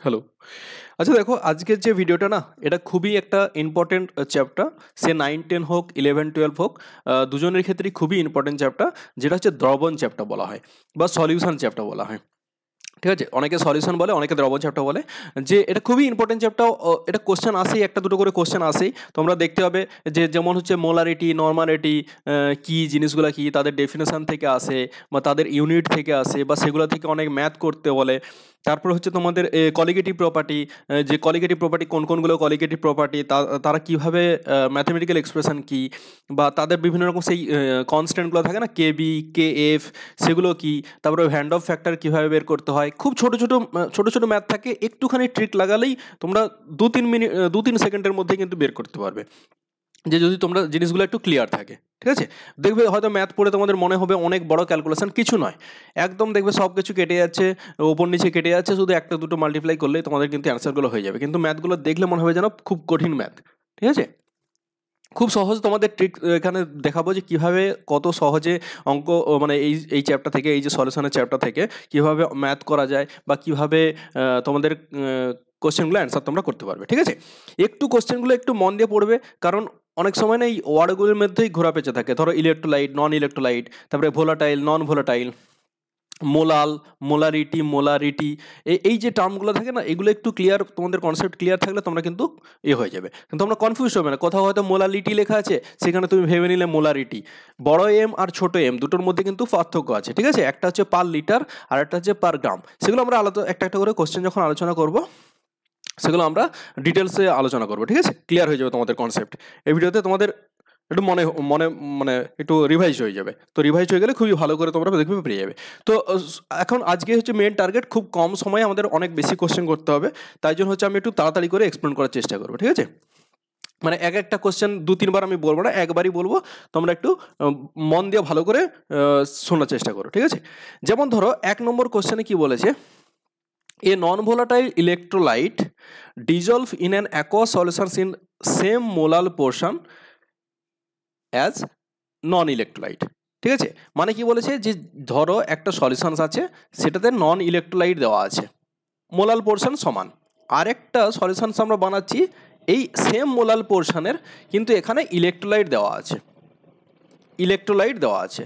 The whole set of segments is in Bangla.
হ্যালো। আচ্ছা দেখো আজকের যে ভিডিওটা না এটা খুবই একটা ইম্পর্টেন্ট চ্যাপ্টার। সে 9-10 হোক 11-12 হোক দুজনের ক্ষেত্রেই খুবই ইম্পর্টেন্ট চ্যাপ্টার, যেটা হচ্ছে দ্রবণ চ্যাপ্টার বলা হয় বা সলিউশন চ্যাপ্টার বলা হয়। ঠিক আছে, অনেকে সলিউশন বলে, অনেকে দ্রবণ চ্যাপ্টার বলে। যে এটা খুবই ইম্পর্টেন্ট চ্যাপ্টার, এটা কোশ্চেন আসেই, একটা দুটো করে কোশ্চেন আসেই। তোমরা দেখতে হবে যে যেমন হচ্ছে মোলারিটি, নর্মালিটি কি জিনিসগুলো, কি তাদের ডেফিনেশন থেকে আসে বা তাদের ইউনিট থেকে আসে বা সেগুলো থেকে অনেক ম্যাথ করতে বলে। তারপর হচ্ছে তোমাদের কলিগেটিভ প্রপার্টি, যে কলিগেটিভ প্রপার্টি কোনগুলো কলিগেটিভ প্রপার্টি, তারা কীভাবে ম্যাথমেটিক্যাল এক্সপ্রেশন কী বা তাদের বিভিন্ন রকম সেই কনস্ট্যান্টগুলো থাকে না, কেবি KF, সেগুলো কি, তারপরে হ্যান্ড অফ ফ্যাক্টর কীভাবে বের করতে হয়। খুব ছোটো ছোটো ম্যাথ থাকে, একটুখানি ট্রিক লাগালেই তোমরা 2-3 সেকেন্ডের মধ্যে কিন্তু বের করতে পারবে, যে যদি তোমরা জিনিসগুলো একটু ক্লিয়ার থাকে। ঠিক আছে, দেখবে হয়তো ম্যাথ পড়ে তোমাদের মনে হবে অনেক বড় ক্যালকুলেশন, কিছু নয়, একদম দেখবে সব কিছু কেটে যাচ্ছে, ওপর নিচে কেটে যাচ্ছে, শুধু একটা দুটো মাল্টিপ্লাই করলেই তোমাদের কিন্তু অ্যান্সারগুলো হয়ে যাবে। কিন্তু ম্যাথগুলো দেখলে মনে হবে যেন খুব কঠিন ম্যাথ। ঠিক আছে, খুব সহজ তোমাদের ট্রিক এখানে দেখাবো যে কীভাবে কত সহজে অঙ্ক, মানে এই চ্যাপ্টার থেকে, এই যে সলিউশনের চ্যাপ্টার থেকে কীভাবে ম্যাথ করা যায় বা কীভাবে তোমাদের কোশ্চেনগুলো অ্যান্সার তোমরা করতে পারবে। ঠিক আছে, একটু কোশ্চেনগুলো একটু মন দিয়ে পড়বে, কারণ অনেক সময় না এই ওয়ার্ডগুলোর মধ্যেই ঘোরা পেঁচে থাকে। ধরো ইলেকট্রোলাইট, নন ইলেকট্রোলাইট, তারপরে ভোলাটাইল, নন ভোলাটাইল, মোলাল, মোলারিটি, এই যে টার্মগুলো থাকে না, এগুলো একটু ক্লিয়ার, তোমাদের কনসেপ্ট ক্লিয়ার থাকলে তোমরা কিন্তু হয়ে যাবে, কিন্তু তোমরা কনফিউজ হবে না। কোথাও হয়তো মোলালিটি লেখা আছে, সেখানে তুমি ভেবে নিলে মোলারিটি। বড় এম আর ছোট এম দুটোর মধ্যে কিন্তু পার্থক্য আছে। ঠিক আছে, একটা হচ্ছে পার লিটার আর একটা হচ্ছে পার গ্রাম। সেগুলো আমরা আলাদা একটা একটা করে কোশ্চেন যখন আলোচনা করব, সেগুলো আমরা ডিটেলসে আলোচনা করবো। ঠিক আছে, ক্লিয়ার হয়ে যাবে তোমাদের কনসেপ্ট। এই ভিডিওতে তোমাদের একটু মনে মনে মানে একটু রিভাইজ হয়ে যাবে। তো রিভাইজ হয়ে গেলে খুবই ভালো করে তোমরা দেখবে পেয়ে যাবে। তো এখন আজকে হচ্ছে মেন টার্গেট, খুব কম সময়ে আমাদের অনেক বেশি কোশ্চেন করতে হবে, তাই জন্য হচ্ছে আমি একটু তাড়াতাড়ি করে এক্সপ্লেন করার চেষ্টা করবো। ঠিক আছে, মানে একটা কোশ্চেন 2-3 বার আমি বলবো না, একবারই বলবো, তোমরা একটু মন দিয়ে ভালো করে শোনার চেষ্টা করো। ঠিক আছে, যেমন ধরো 1 নম্বর কোশ্চেনে কি বলেছে, a non-volatile electrolyte dissolve in an aqueous solution in same molar portion as non-electrolyte। ঠিক আছে, মানে কি বলেছে যে ধরো একটা সলিউশনস আছে, সেটাতে নন ইলেকট্রোলাইট দেওয়া আছে, মোলাল পোর্শন সমান, আর একটা সলিউশনস আমরা বানাচ্ছি এই সেম মোলাল পোর্শনের, কিন্তু এখানে ইলেকট্রোলাইট দেওয়া আছে,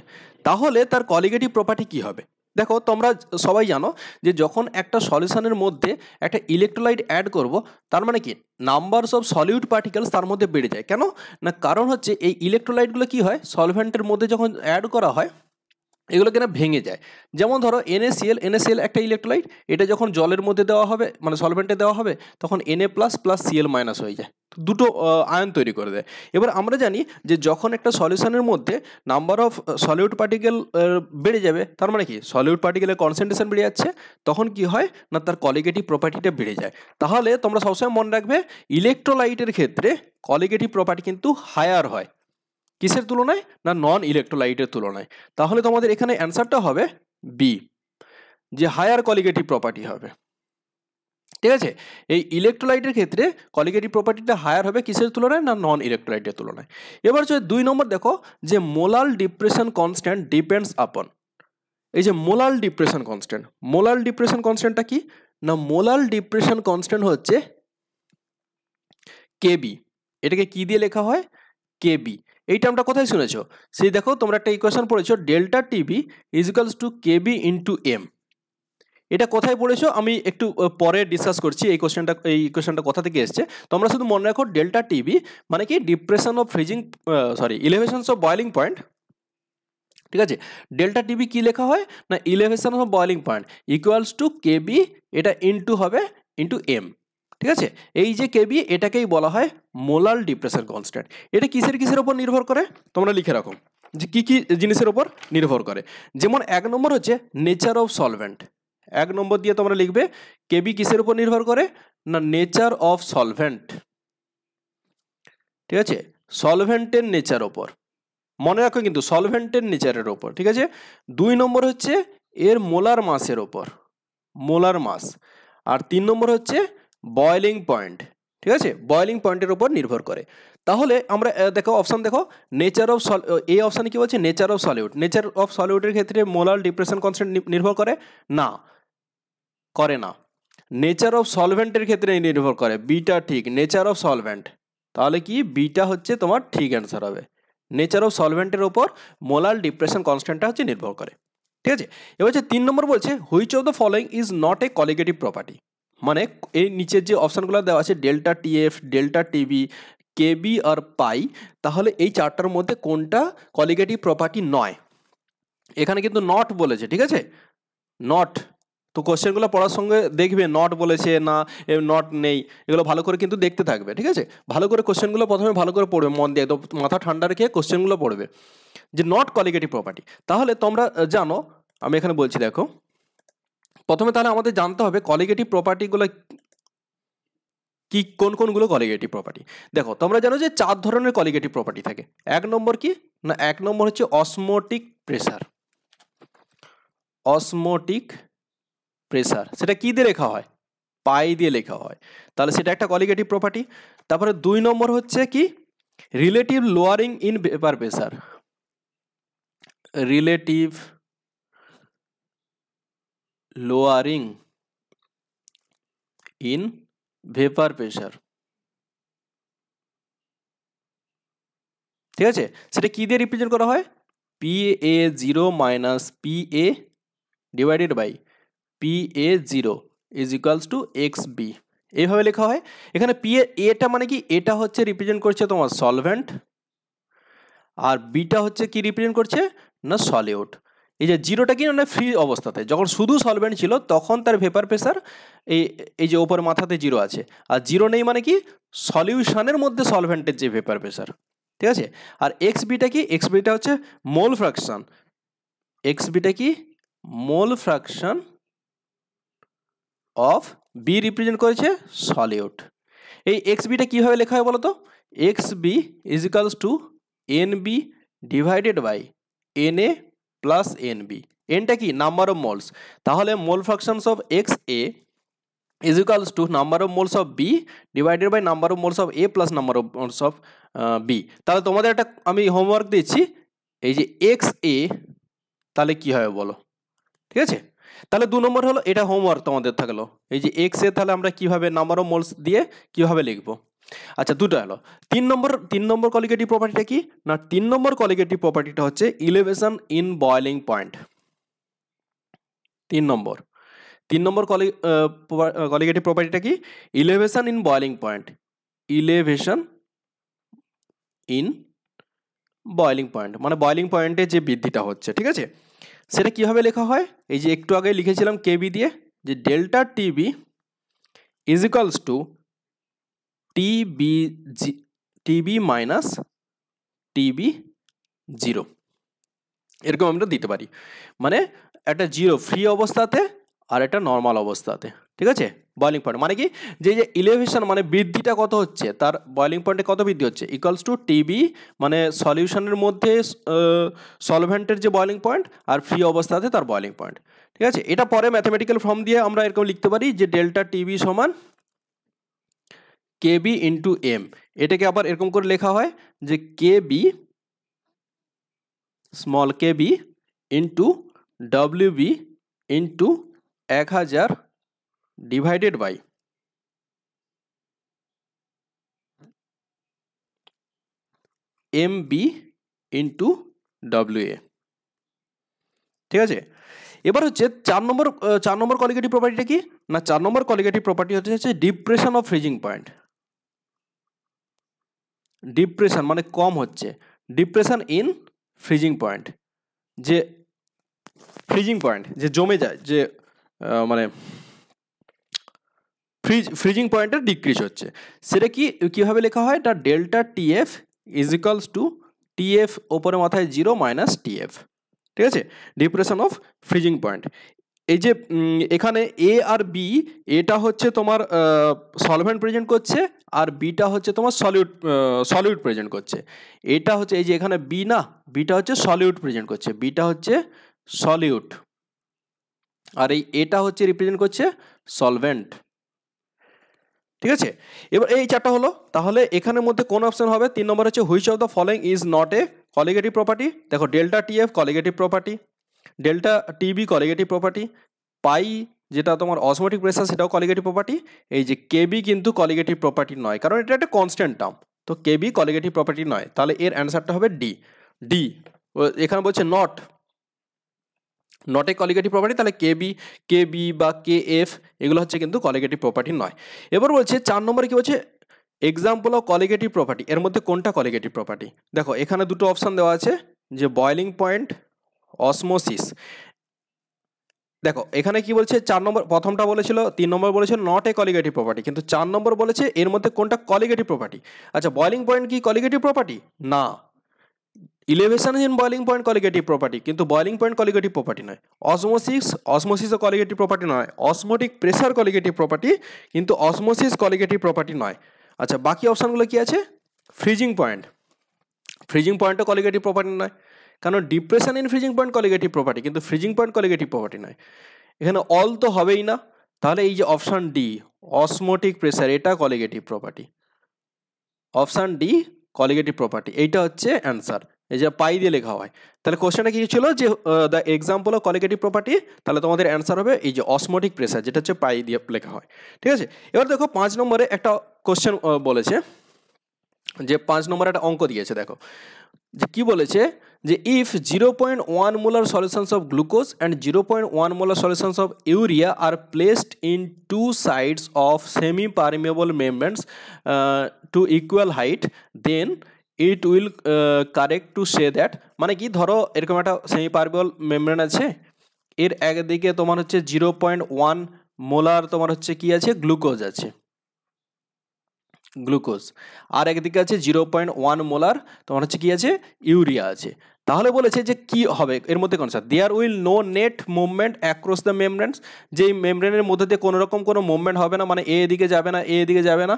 তাহলে তার কলিগেটিভ প্রপার্টি কি হবে? দেখো তোমরা সবাই জানো যে যখন একটা সলিউশনের মধ্যে একটা ইলেকট্রোলাইট অ্যাড করব, তার মানে কি নাম্বারস অফ সলিউট পার্টিকেলস তার মধ্যে বেড়ে যায়। কেন না, কারণ হচ্ছে এই ইলেকট্রোলাইটগুলো কি হয়, সলভেন্টের মধ্যে যখন অ্যাড করা হয় এগুলো কেন ভেঙে যায়। যেমন ধরো NaCl একটা ইলেকট্রোলাইট, এটা যখন জলের মধ্যে দেওয়া হবে, মানে সলভেন্টে দেওয়া হবে, তখন Na+ + Cl- হয়ে যায়, দুটো আয়ন তৈরি করে দেয়। এবার আমরা জানি যে যখন একটা সলিউশনের মধ্যে নাম্বার অফ সলিউট পার্টিকেল বেড়ে যাবে, তার মানে কি সলিউট পার্টিকেলের কনসেন্ট্রেশন বেড়ে যাচ্ছে, তখন কি হয় না, তার কলিগেটিভ প্রপার্টিটা বেড়ে যায়। তাহলে তোমরা সবসময় মনে রাখবে, ইলেকট্রোলাইটের ক্ষেত্রে কলিগেটিভ প্রপার্টি কিন্তু হায়ার হয়, কিসের তুলনায় না, নন ইলেকট্রোলাইটের তুলনায়। তাহলে তোমাদের এখানে অ্যান্সারটা হবে বি, যে হায়ার কলিগেটিভ প্রপার্টি হবে। ঠিক আছে, এই ইলেকট্রোলাইটের ক্ষেত্রে কলিগেটিভ প্রপার্টিটা হায়ার হবে কিসের তুলনায় না, নন ইলেকট্রোলাইটের তুলনায়। এবার হচ্ছে 2 নম্বর, দেখো যে মোলাল ডিপ্রেশন কনস্ট্যান্ট ডিপেন্ডস আপন, এই যে মোলাল ডিপ্রেশন কনস্ট্যান্টটা কি না, মোলাল ডিপ্রেশন কনস্ট্যান্ট হচ্ছে কেবি। এটাকে কি দিয়ে লেখা হয়, কেবি। এইটা আমরা কোথায় শুনেছো, সেই দেখো তোমরা একটা ইকুয়েশন পড়েছো, delta TB ইজিক্যালস two KB into M. এটা কোথায় পড়েছো আমি একটু পরে ডিসকাস করছি, এই কোশ্চেনটা কোথা থেকে এসছে। তোমরা শুধু মনে রাখো ডেল্টা টিবি মানে কি, depression of elevations of boiling point. ঠিক আছে, ডেল্টা টিবি কি লেখা হয় না, elevation of boiling point equals to KB, এটা ইন্টু হবে ইন্টু এম। ঠিক আছে, এই যে কেবি, এটাকেই বলা হয় মোলাল ডিপ্রেশন কনস্ট্যান্ট। এটা কিসের উপর নির্ভর করে, তোমরা লিখে রাখো যে কি কি জিনিসের উপর নির্ভর করে। যেমন 1 নম্বর হচ্ছে নেচার অফ সলভেন্ট, 1 নম্বর দিয়ে তোমরা লিখবে কেবি কিসের উপর নির্ভর করে না, নেচার অফ সলভেন্ট। ঠিক আছে, সলভেন্টের নেচার ওপর, মনে রাখো কিন্তু সলভেন্টের নেচারের ওপর। ঠিক আছে, 2 নম্বর হচ্ছে এর মোলার মাসের ওপর, মোলার মাস। আর 3 নম্বর হচ্ছে বয়লিং পয়েন্ট। ঠিক আছে, বয়লিং পয়েন্টের উপর নির্ভর করে। তাহলে আমরা দেখো অপশন, দেখো নেচার অফ এই অপশানে কি বলছে, নেচার অফ সলিউটের ক্ষেত্রে মোলার ডিপ্রেশন কনস্ট্যান্ট নির্ভর করে না, নেচার অফ সলভেন্টের ক্ষেত্রে নির্ভর করে, বিটা ঠিক, নেচার অফ সলভেন্ট, তাহলে কি বিটা হচ্ছে তোমার ঠিক অ্যান্সার হবে। নেচার অফ সলভেন্টের ওপর মোলার ডিপ্রেশন কনস্ট্যান্টটা হচ্ছে নির্ভর করে, ঠিক আছে। এবার হচ্ছে 3 নম্বর বলছে which of the following is not a colligative property, মানে এই নিচের যে অপশানগুলো দেওয়া আছে ডেল্টা টিএফ, ডেল্টা টিবি, কেবি আর পাই, তাহলে এই চারটার মধ্যে কোনটা কলিগেটিভ প্রপার্টি নয়। এখানে কিন্তু নট বলেছে, ঠিক আছে, নট। তো কোশ্চেনগুলো পড়ার সঙ্গে দেখবে নট বলেছে না নট নেই, এগুলো ভালো করে কিন্তু দেখতে থাকবে, ঠিক আছে। ভালো করে কোশ্চেনগুলো প্রথমে ভালো করে পড়বে, মন দিয়ে একদম মাথা ঠান্ডা রেখে কোশ্চেনগুলো পড়বে যে নট কলিগেটিভ প্রপার্টি। তাহলে তোমরা জানো, আমি এখানে বলছি দেখো, প্রথমে তাহলে আমাদের জানতে হবে কলিগেটিভ প্রপার্টিগুলো কি, কোন কোনগুলো কলিগেটিভ প্রপার্টি। দেখো তোমরা জানো যে 4 ধরনের কলিগেটিভ প্রপার্টি থাকে। 1 নম্বর কি না, 1 নম্বর হচ্ছে অসমোটিক প্রেসার। অসমোটিক প্রেসার সেটা কি দিয়ে লেখা হয়, পাই দিয়ে লেখা হয়, তাহলে সেটা একটা কলিগেটিভ প্রপার্টি। তারপরে 2 নম্বর হচ্ছে কি relative lowering in vapour pressure. Relative lowering in vapour pressure, ঠিক আছে, সেটা কি দিয়ে রিপ্রেজেন্ট করা হয়, PA0 minus PA divided by PA0 is equals to XB, এইভাবে লেখা হয়। এখানে এটা মানে কি, এটা হচ্ছে রিপ্রেজেন্ট করছে তোমার সলভেন্ট, আর বিটা হচ্ছে কি রিপ্রেজেন্ট করছে না সলিউট। এই যে জিরোটা কি মানে ফ্রি অবস্থাতে, যখন শুধু সলভেন্ট ছিল তখন তার ভেপার প্রেসার এই যে ওপর মাথাতে জিরো আছে, আর জিরো নেই মানে কি সলিউশনের মধ্যে সলভেন্টের যে ভেপার প্রেসার, ঠিক আছে। আর XBটা কি, XBটা হচ্ছে মোল ফ্র্যাকশন, XBটা কি mole fraction of B represent করেছে সলিউট। এই XBটা কিভাবে লেখা হয় বলো তো, XB is equals to NB divided by NA plus NB। এনটা কি নাম্বার অফ মোলস, তাহলে mole fractions of XA is equals to number of moles of B divided by number of moles of A plus number of moles of B। তাহলে তোমাদের একটা আমি হোমওয়ার্ক দিচ্ছি, এই যে XA তাহলে কি হবে বলো, ঠিক আছে। তাহলে 2 নম্বর হলো এটা হোমওয়ার্ক তোমাদের থাকলো, এই যে XA তাহলে আমরা কিভাবে নাম্বার অফ মোলস দিয়ে কিভাবে লিখবো। আচ্ছা, দুটো হলো। 3 নম্বর কলিগেটিভ প্রপার্টিটা কি না, 3 নম্বর কলিগেটিভ প্রপার্টিটা হচ্ছে ইলেভেশন ইন বয়লিং পয়েন্ট। 3 নম্বর কলিগেটিভ প্রপার্টিটা কি, elevation in boiling point. Elevation in boiling point মানে বয়লিং পয়েন্টে যে বৃদ্ধিটা হচ্ছে, ঠিক আছে, সেটা কিভাবে লেখা হয়, এই যে একটু আগে লিখেছিলাম কেবি দিয়ে, যে delta TB is equals two TB minus TB0, এরকম আমরা দিতে পারি। মানে একটা জিরো ফ্রি অবস্থাতে আর একটা নর্মাল অবস্থাতে, ঠিক আছে। বয়লিং পয়েন্ট মানে কি, যে ইলেভেশন মানে বৃদ্ধিটা কত হচ্ছে, তার বয়লিং পয়েন্টে কত বৃদ্ধি হচ্ছে, ইকুয়ালস টু টিবি মানে সলিউশনের মধ্যে সলভেন্টের যে বয়লিং পয়েন্ট আর ফ্রি অবস্থাতে তার বয়লিং পয়েন্ট, ঠিক আছে। এটা পরে ম্যাথমেটিক্যাল ফর্ম দিয়ে আমরা এরকম লিখতে পারি যে ডেল্টা টিবি সমান KB ইন্টু M। এটাকে আবার এরকম করে লেখা হয় যে KB small KB into WB into 1000 divided by MB into WA, ঠিক আছে। এবার হচ্ছে 4 নম্বর কলিগেটিভ প্রপার্টিটা কি না, 4 নম্বর কলিগেটিভ প্রপার্টি হচ্ছে depression of freezing point. Depression মানে কম হচ্ছে, ডিপ্রেশন ইন ফ্রিজিং পয়েন্ট, যে ফ্রিজিং পয়েন্ট যে জমে যায়, যে মানে ফ্রিজিং পয়েন্টের ডিক্রিজ হচ্ছে, সেটা কি কিভাবে লেখা হয়, এটা delta TF is equals two TF ওপরে মাথায় 0 মাইনাস TF, ঠিক আছে, ডিপ্রেশন অফ ফ্রিজিং পয়েন্ট। এই যে এখানে A আর B, এটা হচ্ছে তোমার সলভেন্ট প্রেজেন্ট করছে, আর বিটা হচ্ছে তোমার সলিউট প্রেজেন্ট করছে। এটা হচ্ছে এই যে এখানে বি না, বিটা হচ্ছে সলিউট প্রেজেন্ট করছে, বিটা হচ্ছে সলিউট, আর এটা হচ্ছে রিপ্রেজেন্ট করছে সলভেন্ট, ঠিক আছে। এবার এই চারটা হলো, তাহলে এখানের মধ্যে কোন অপশন হবে, 3 নম্বর হচ্ছে which of the following is not a colligative property. দেখো delta TF colligative property, delta TB colligative property, pi যেটা তোমার অসমোটিক প্রেসার সেটাও কলিগেটিভ প্রপার্টি। এই যে কেবি কিন্তু কলিগেটিভ প্রপার্টি নয়, কারণ এটা একটা কনস্ট্যান্ট টার্ম, তো কেবি কলিগেটিভ প্রপার্টি নয়, তাহলে এর অ্যান্সারটা হবে ডি। ডি এখানে বলছে নট এ কলিগেটিভ প্রপার্টি, তাহলে কেবি বা কে এফ এগুলো হচ্ছে কিন্তু কলিগেটিভ প্রপার্টি নয়। এবার বলছে 4 নম্বরে কি বলছে, এক্সাম্পল অফ কলিগেটিভ প্রপার্টি, এর মধ্যে কোনটা কলিগেটিভ প্রপার্টি? দেখো এখানে দুটো অপশন দেওয়া আছে, যে বয়লিং পয়েন্ট, অসমোসিস। দেখো এখানে কি বলছে, 4 নম্বর, প্রথমটা বলেছিল, 3 নম্বর বলেছিল নট এ কলিগেটিভ প্রপার্টি, কিন্তু 4 নম্বর বলেছে এর মধ্যে কোনটা কলিগেটিভ প্রপার্টি। আচ্ছা, বয়লিং পয়েন্ট কি কলিগেটিভ প্রপার্টি? না। ইলেভেশন in boiling point colligative property, কিন্তু বয়লিং পয়েন্ট কলিগেটিভ প্রপার্টি নয়। অসমোসিসও কলিগেটিভ প্রপার্টি নয়। অসমোটিক প্রেসার কলিগেটিভ প্রপার্টি, কিন্তু অসমোসিস কলিগেটিভ প্রপার্টি নয়। আচ্ছা, বাকি অপশানগুলো কি আছে? ফ্রিজিং পয়েন্টও কলিগেটিভ প্রপার্টি নয়, কারণ depression in freezing point colligative property, কিন্তু ফ্রিজিং পয়েন্ট কলিগেটিভ প্রপার্টি নয়। এখানে অল তো হবেই না, তাহলে এই যে অপশান ডি অসমোটিক প্রেসার, এটা colligative property. Option D colligative property, এইটা হচ্ছে অ্যান্সার। এই যে পাই দিয়ে লেখা হয়, তাহলে কোশ্চেনটা কি ছিল, যে the example of colligative property, তাহলে তোমাদের অ্যান্সার হবে এই যে অসমোটিক প্রেসার, যেটা হচ্ছে পাই দিয়ে লেখা হয়। ঠিক আছে, এবার দেখো 5 নম্বরে একটা কোশ্চেন বলেছে, যে 5 নম্বরে একটা অঙ্ক দিয়েছে। দেখো যে কি বলেছে, যে if 0.1 molar solutions of glucose and 0.1 molar solutions of urea are placed in two sides of semi permeable membranes to equal height, then it will correct to say that. মানে কি, ধরো এরকম একটা সেমি পারমিয়েবল মেমব্রেন আছে, এর একদিকে তোমার হচ্ছে 0.1 মোলার তোমার হচ্ছে কি আছে, গ্লুকোজ, আর একদিকে আছে 0.1 মোলার তোমার হচ্ছে কি আছে, ইউরিয়া আছে। তাহলে বলেছে যে কি হবে এর মধ্যে কোন, there will no net movement across the membranes, যে মেমব্রেনের মধ্যে দিয়ে কোনো রকম কোনো মুভমেন্ট হবে না, মানে এদিকে যাবে না, এদিকে যাবে না।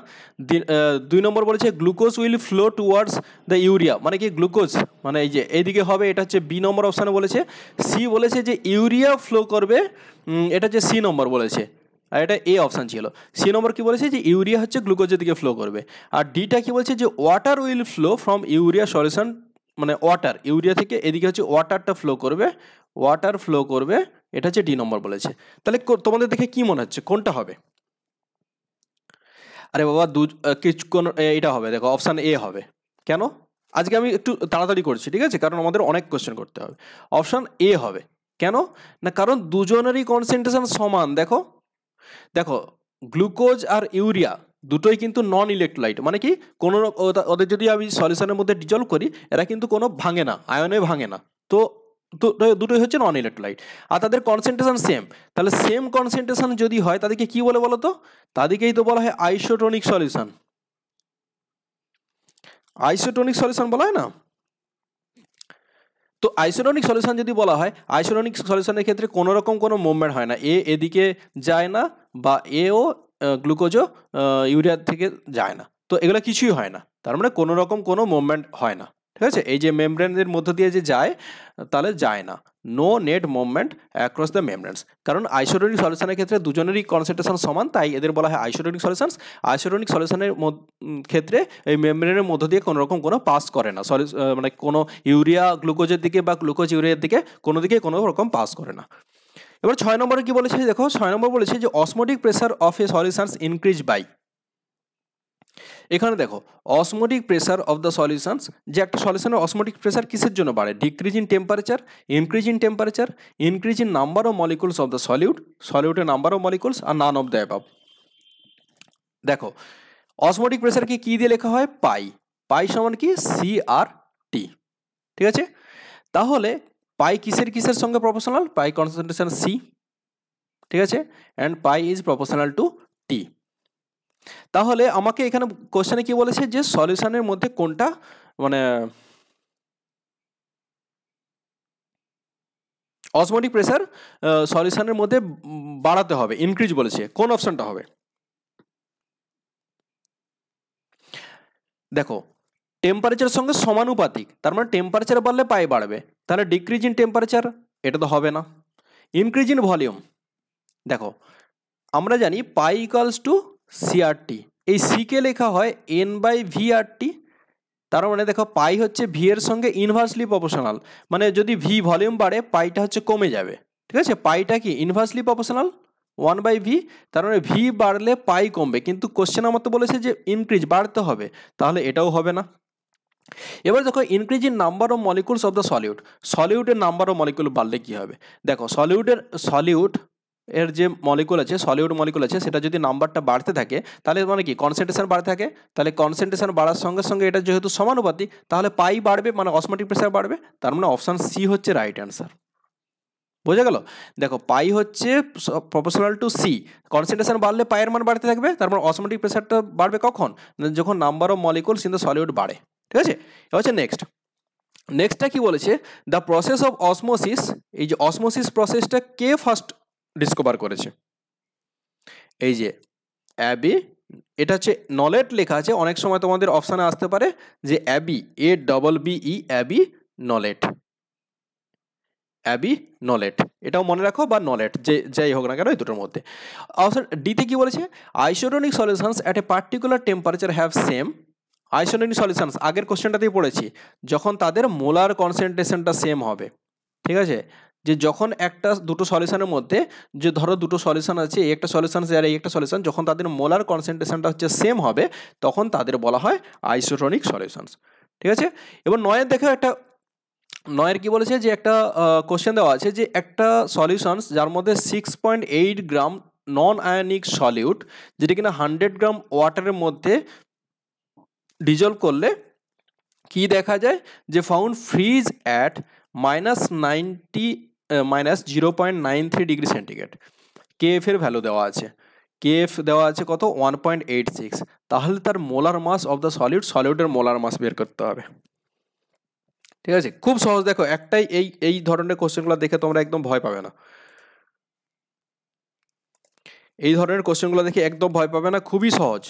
2 নম্বর বলেছে glucose will flow towards the urea, মানে কি গ্লুকোজ মানে এই যে এইদিকে হবে, এটা হচ্ছে বি নম্বর অপশানে বলেছে। সি বলেছে যে ইউরিয়া ফ্লো করবে, এটা হচ্ছে সি নম্বর বলেছে, আর এটা এ অপশান ছিল। সি নম্বর কি বলেছে, যে ইউরিয়া হচ্ছে গ্লুকোজের দিকে ফ্লো করবে। আর ডিটা কি বলছে, যে water will flow from urea solution, মানে ওয়াটার ইউরিয়া থেকে এদিকে হচ্ছে ওয়াটারটা ফ্লো করবে, এটা হচ্ছে ডি নম্বর বলেছে। তাহলে তোমাদের দেখে কি মনে হচ্ছে কোনটা হবে? আরে বাবা, কোন এটা হবে, দেখো অপশান এ হবে। কেন? আজকে আমি একটু তাড়াতাড়ি করছি, ঠিক আছে, কারণ আমাদের অনেক কোশ্চেন করতে হবে। অপশান এ হবে। কেন না, কারণ দুজনেরই কনসেন্ট্রেশন সমান। দেখো গ্লুকোজ আর ইউরিয়া দুটোই কিন্তু নন ইলেকট্রোলাইট, মানে কি কোনো ওদের যদি আমি সলিউশনের মধ্যে ডিজলভ করি, এরা কিন্তু কোনো ভাঙে না, আয়নে ভাঙে না, তো দুটোই হচ্ছে নন ইলেকট্রোলাইট, আর তাদের কনসেন্ট্রেশন সেম। তাহলে সেম কনসেন্ট্রেশন যদি হয়, তাদেরকে কি বলে বলো তো? তাদেরকেই তো বলা হয় আইসোটোনিক সলিউশন বলা হয় না? তো আইসোটোনিক সলিউশন যদি বলা হয়, আইসোটোনিক সলিউশনের ক্ষেত্রে কোনো রকম কোনো মুভমেন্ট হয় না, এদিকে যায় না, বা এও গ্লুকোজও ইউরিয়া থেকে যায় না, তো এগুলো কিছুই হয় না, তার মানে কোনো রকম কোনো মুভমেন্ট হয় না। ঠিক আছে, এই যে মেমব্রেনের মধ্য দিয়ে যে যায়, তাহলে যায় না, no net movement across the membranes, কারণ আইসোটোনিক সলিউশনের ক্ষেত্রে দুজনেরই কনসেন্ট্রেশন সমান, তাই এদের বলা হয় আইসোটোনিক সলিউশনস। আইসোটোনিক সলিউশনের ক্ষেত্রে এই মেমব্রেনের মধ্য দিয়ে কোনো রকম কোনো পাস করে না, মানে কোনো ইউরিয়া গ্লুকোজের দিকে বা গ্লুকোজ ইউরিয়ার দিকে কোনো দিকে কোনো রকম পাস করে না। এবার 6 নম্বরে কি বলেছে, দেখো 6 নম্বর বলেছে যে osmotic pressure of a solutions increase by. এখানে দেখো osmotic pressure of the solutions, যে একটা সলিউশনের অসমোটিক প্রেসার কিসের জন্য বাড়ে? Decrease in temperature, increase in number of molecules of the সলিউটের নাম্বার অফ মলিকুলস, আর নান অফ দ্য অ্যাবাভ। দেখো অসমোটিক প্রেসারকে কি দিয়ে লেখা হয়? পাই সমান কি? C R T. ঠিক আছে, তাহলে পাই কিসের সঙ্গে প্রপোর্শনাল? পাই কনসেন্ট্রেশন সি, ঠিক আছে, and pi is proportional to T. তাহলে আমাকে এখানে কোশ্চেনে কি বলেছে, যে সলিউশনের মধ্যে কোনটা মানে অসমোটিক প্রেসার সলিউশনের মধ্যে বাড়াতে হবে, ইনক্রিজ বলেছে, কোন অপশনটা হবে? দেখো টেম্পারেচারের সঙ্গে সমানুপাতিক, তার মানে টেম্পারেচার বাড়লে পাই বাড়বে, তাহলে ডিক্রিজ ইন টেম্পারেচার এটা তো হবে না। ইনক্রিজ ইন ভলিউম, দেখো আমরা জানি পাই ইকুয়ালস টু সিআরটি, এই সিকে লেখা হয় এন বাই ভি আর টি, তার মানে দেখো পাই হচ্ছে ভি এর সঙ্গে ইনভার্সলি প্রপোর্শনাল, মানে যদি ভি ভলিউম বাড়ে পাইটা হচ্ছে কমে যাবে। ঠিক আছে, পাইটা কি ইনভার্সলি প্রপোর্শনাল 1/v, তার মানে ভি বাড়লে পাই কমবে, কিন্তু কোশ্চেন আমার তো বলেছে যে ইনক্রিজ বাড়তে হবে, তাহলে এটাও হবে না। এবার দেখো increase in number of molecules of the solute, সলিউডের নাম্বার অফ মলিকুল বাড়লে কি হবে? দেখো সলিউড এর যে মলিকুল আছে, সলিউড মলিকুল আছে, সেটা যদি নাম্বারটা বাড়তে থাকে তাহলে মানে কি কনসেন্ট্রেশন বাড়তে থাকে, তাহলে কনসেন্ট্রেশন বাড়ার সঙ্গে সঙ্গে এটা যেহেতু সমানুপাতিক তাহলে পাই বাড়বে, মানে অসমোটিক প্রেসার বাড়বে, তার মানে অপশান সি হচ্ছে রাইট অ্যান্সার। বোঝা গেল? দেখো পাই হচ্ছে প্রপোর্শনাল টু সি, কনসেন্ট্রেশন বাড়লে পাইয়ের মান বাড়তে থাকবে, তারপর অসমোটিক প্রেসারটা বাড়বে কখন? যখন number of molecules in the solute বাড়ে। ঠিক আছে, এবার হচ্ছে নেক্সটটা কি বলেছে? দ্য প্রসেস অফ অসমোসিস, এই যে অসমোসিস প্রসেসটা কে ফার্স্ট ডিসকভার করেছে? এই যে অ্যাবি, এটা হচ্ছে নলেট লেখা আছে, অনেক সময় তোমাদের অপশানে আসতে পারে যে অ্যাবি, ABBE, অ্যাবি নলেট, এটাও মনে রাখো, বা নলেট, যে যাই হোক না কেন এই দুটোর মধ্যে। অপশন ডিতে কি বলেছে? Isotonic solutions at a particular temperature have same, isotonic solutions আগের কোশ্চেনটাতেই পড়েছি, যখন তাদের মোলার কনসেন্ট্রেশনটা সেম হবে। ঠিক আছে, যে যখন একটা দুটো সলিউশনের মধ্যে, যে ধরো দুটো সলিউশন আছে, এই একটা সলিউশন আর এই একটা সলিউশন, যখন তাদের মোলার কনসেন্ট্রেশনটা হচ্ছে সেম হবে তখন তাদের বলা হয় আইসোটোনিক সলিউশনস। ঠিক আছে, এবার নয়ের কি বলেছে? যে একটা কোশ্চেন দেওয়া আছে যে একটা সলিউশনস যার মধ্যে 6.8 গ্রাম নন আয়নিক সলিউট, যেটা কিনা 100 গ্রাম ওয়াটারের মধ্যে ডিজলভ করলে কি দেখা যায়? যে found freeze at -0.93 degree centigrade. KF এর ভ্যালু দেওয়া আছে, কেএফ দেওয়া আছে কত? 1.86। তাহলে তার মোলার মাস অফ দ্য সলিউডের মোলার মাস বের করতে হবে। ঠিক আছে, খুব সহজ। দেখো একটাই, এই ধরনের কোশ্চেনগুলো দেখে তোমরা একদম ভয় পাবে না, এই ধরনের কোশ্চেনগুলো দেখে একদম ভয় পাবে না, খুবই সহজ।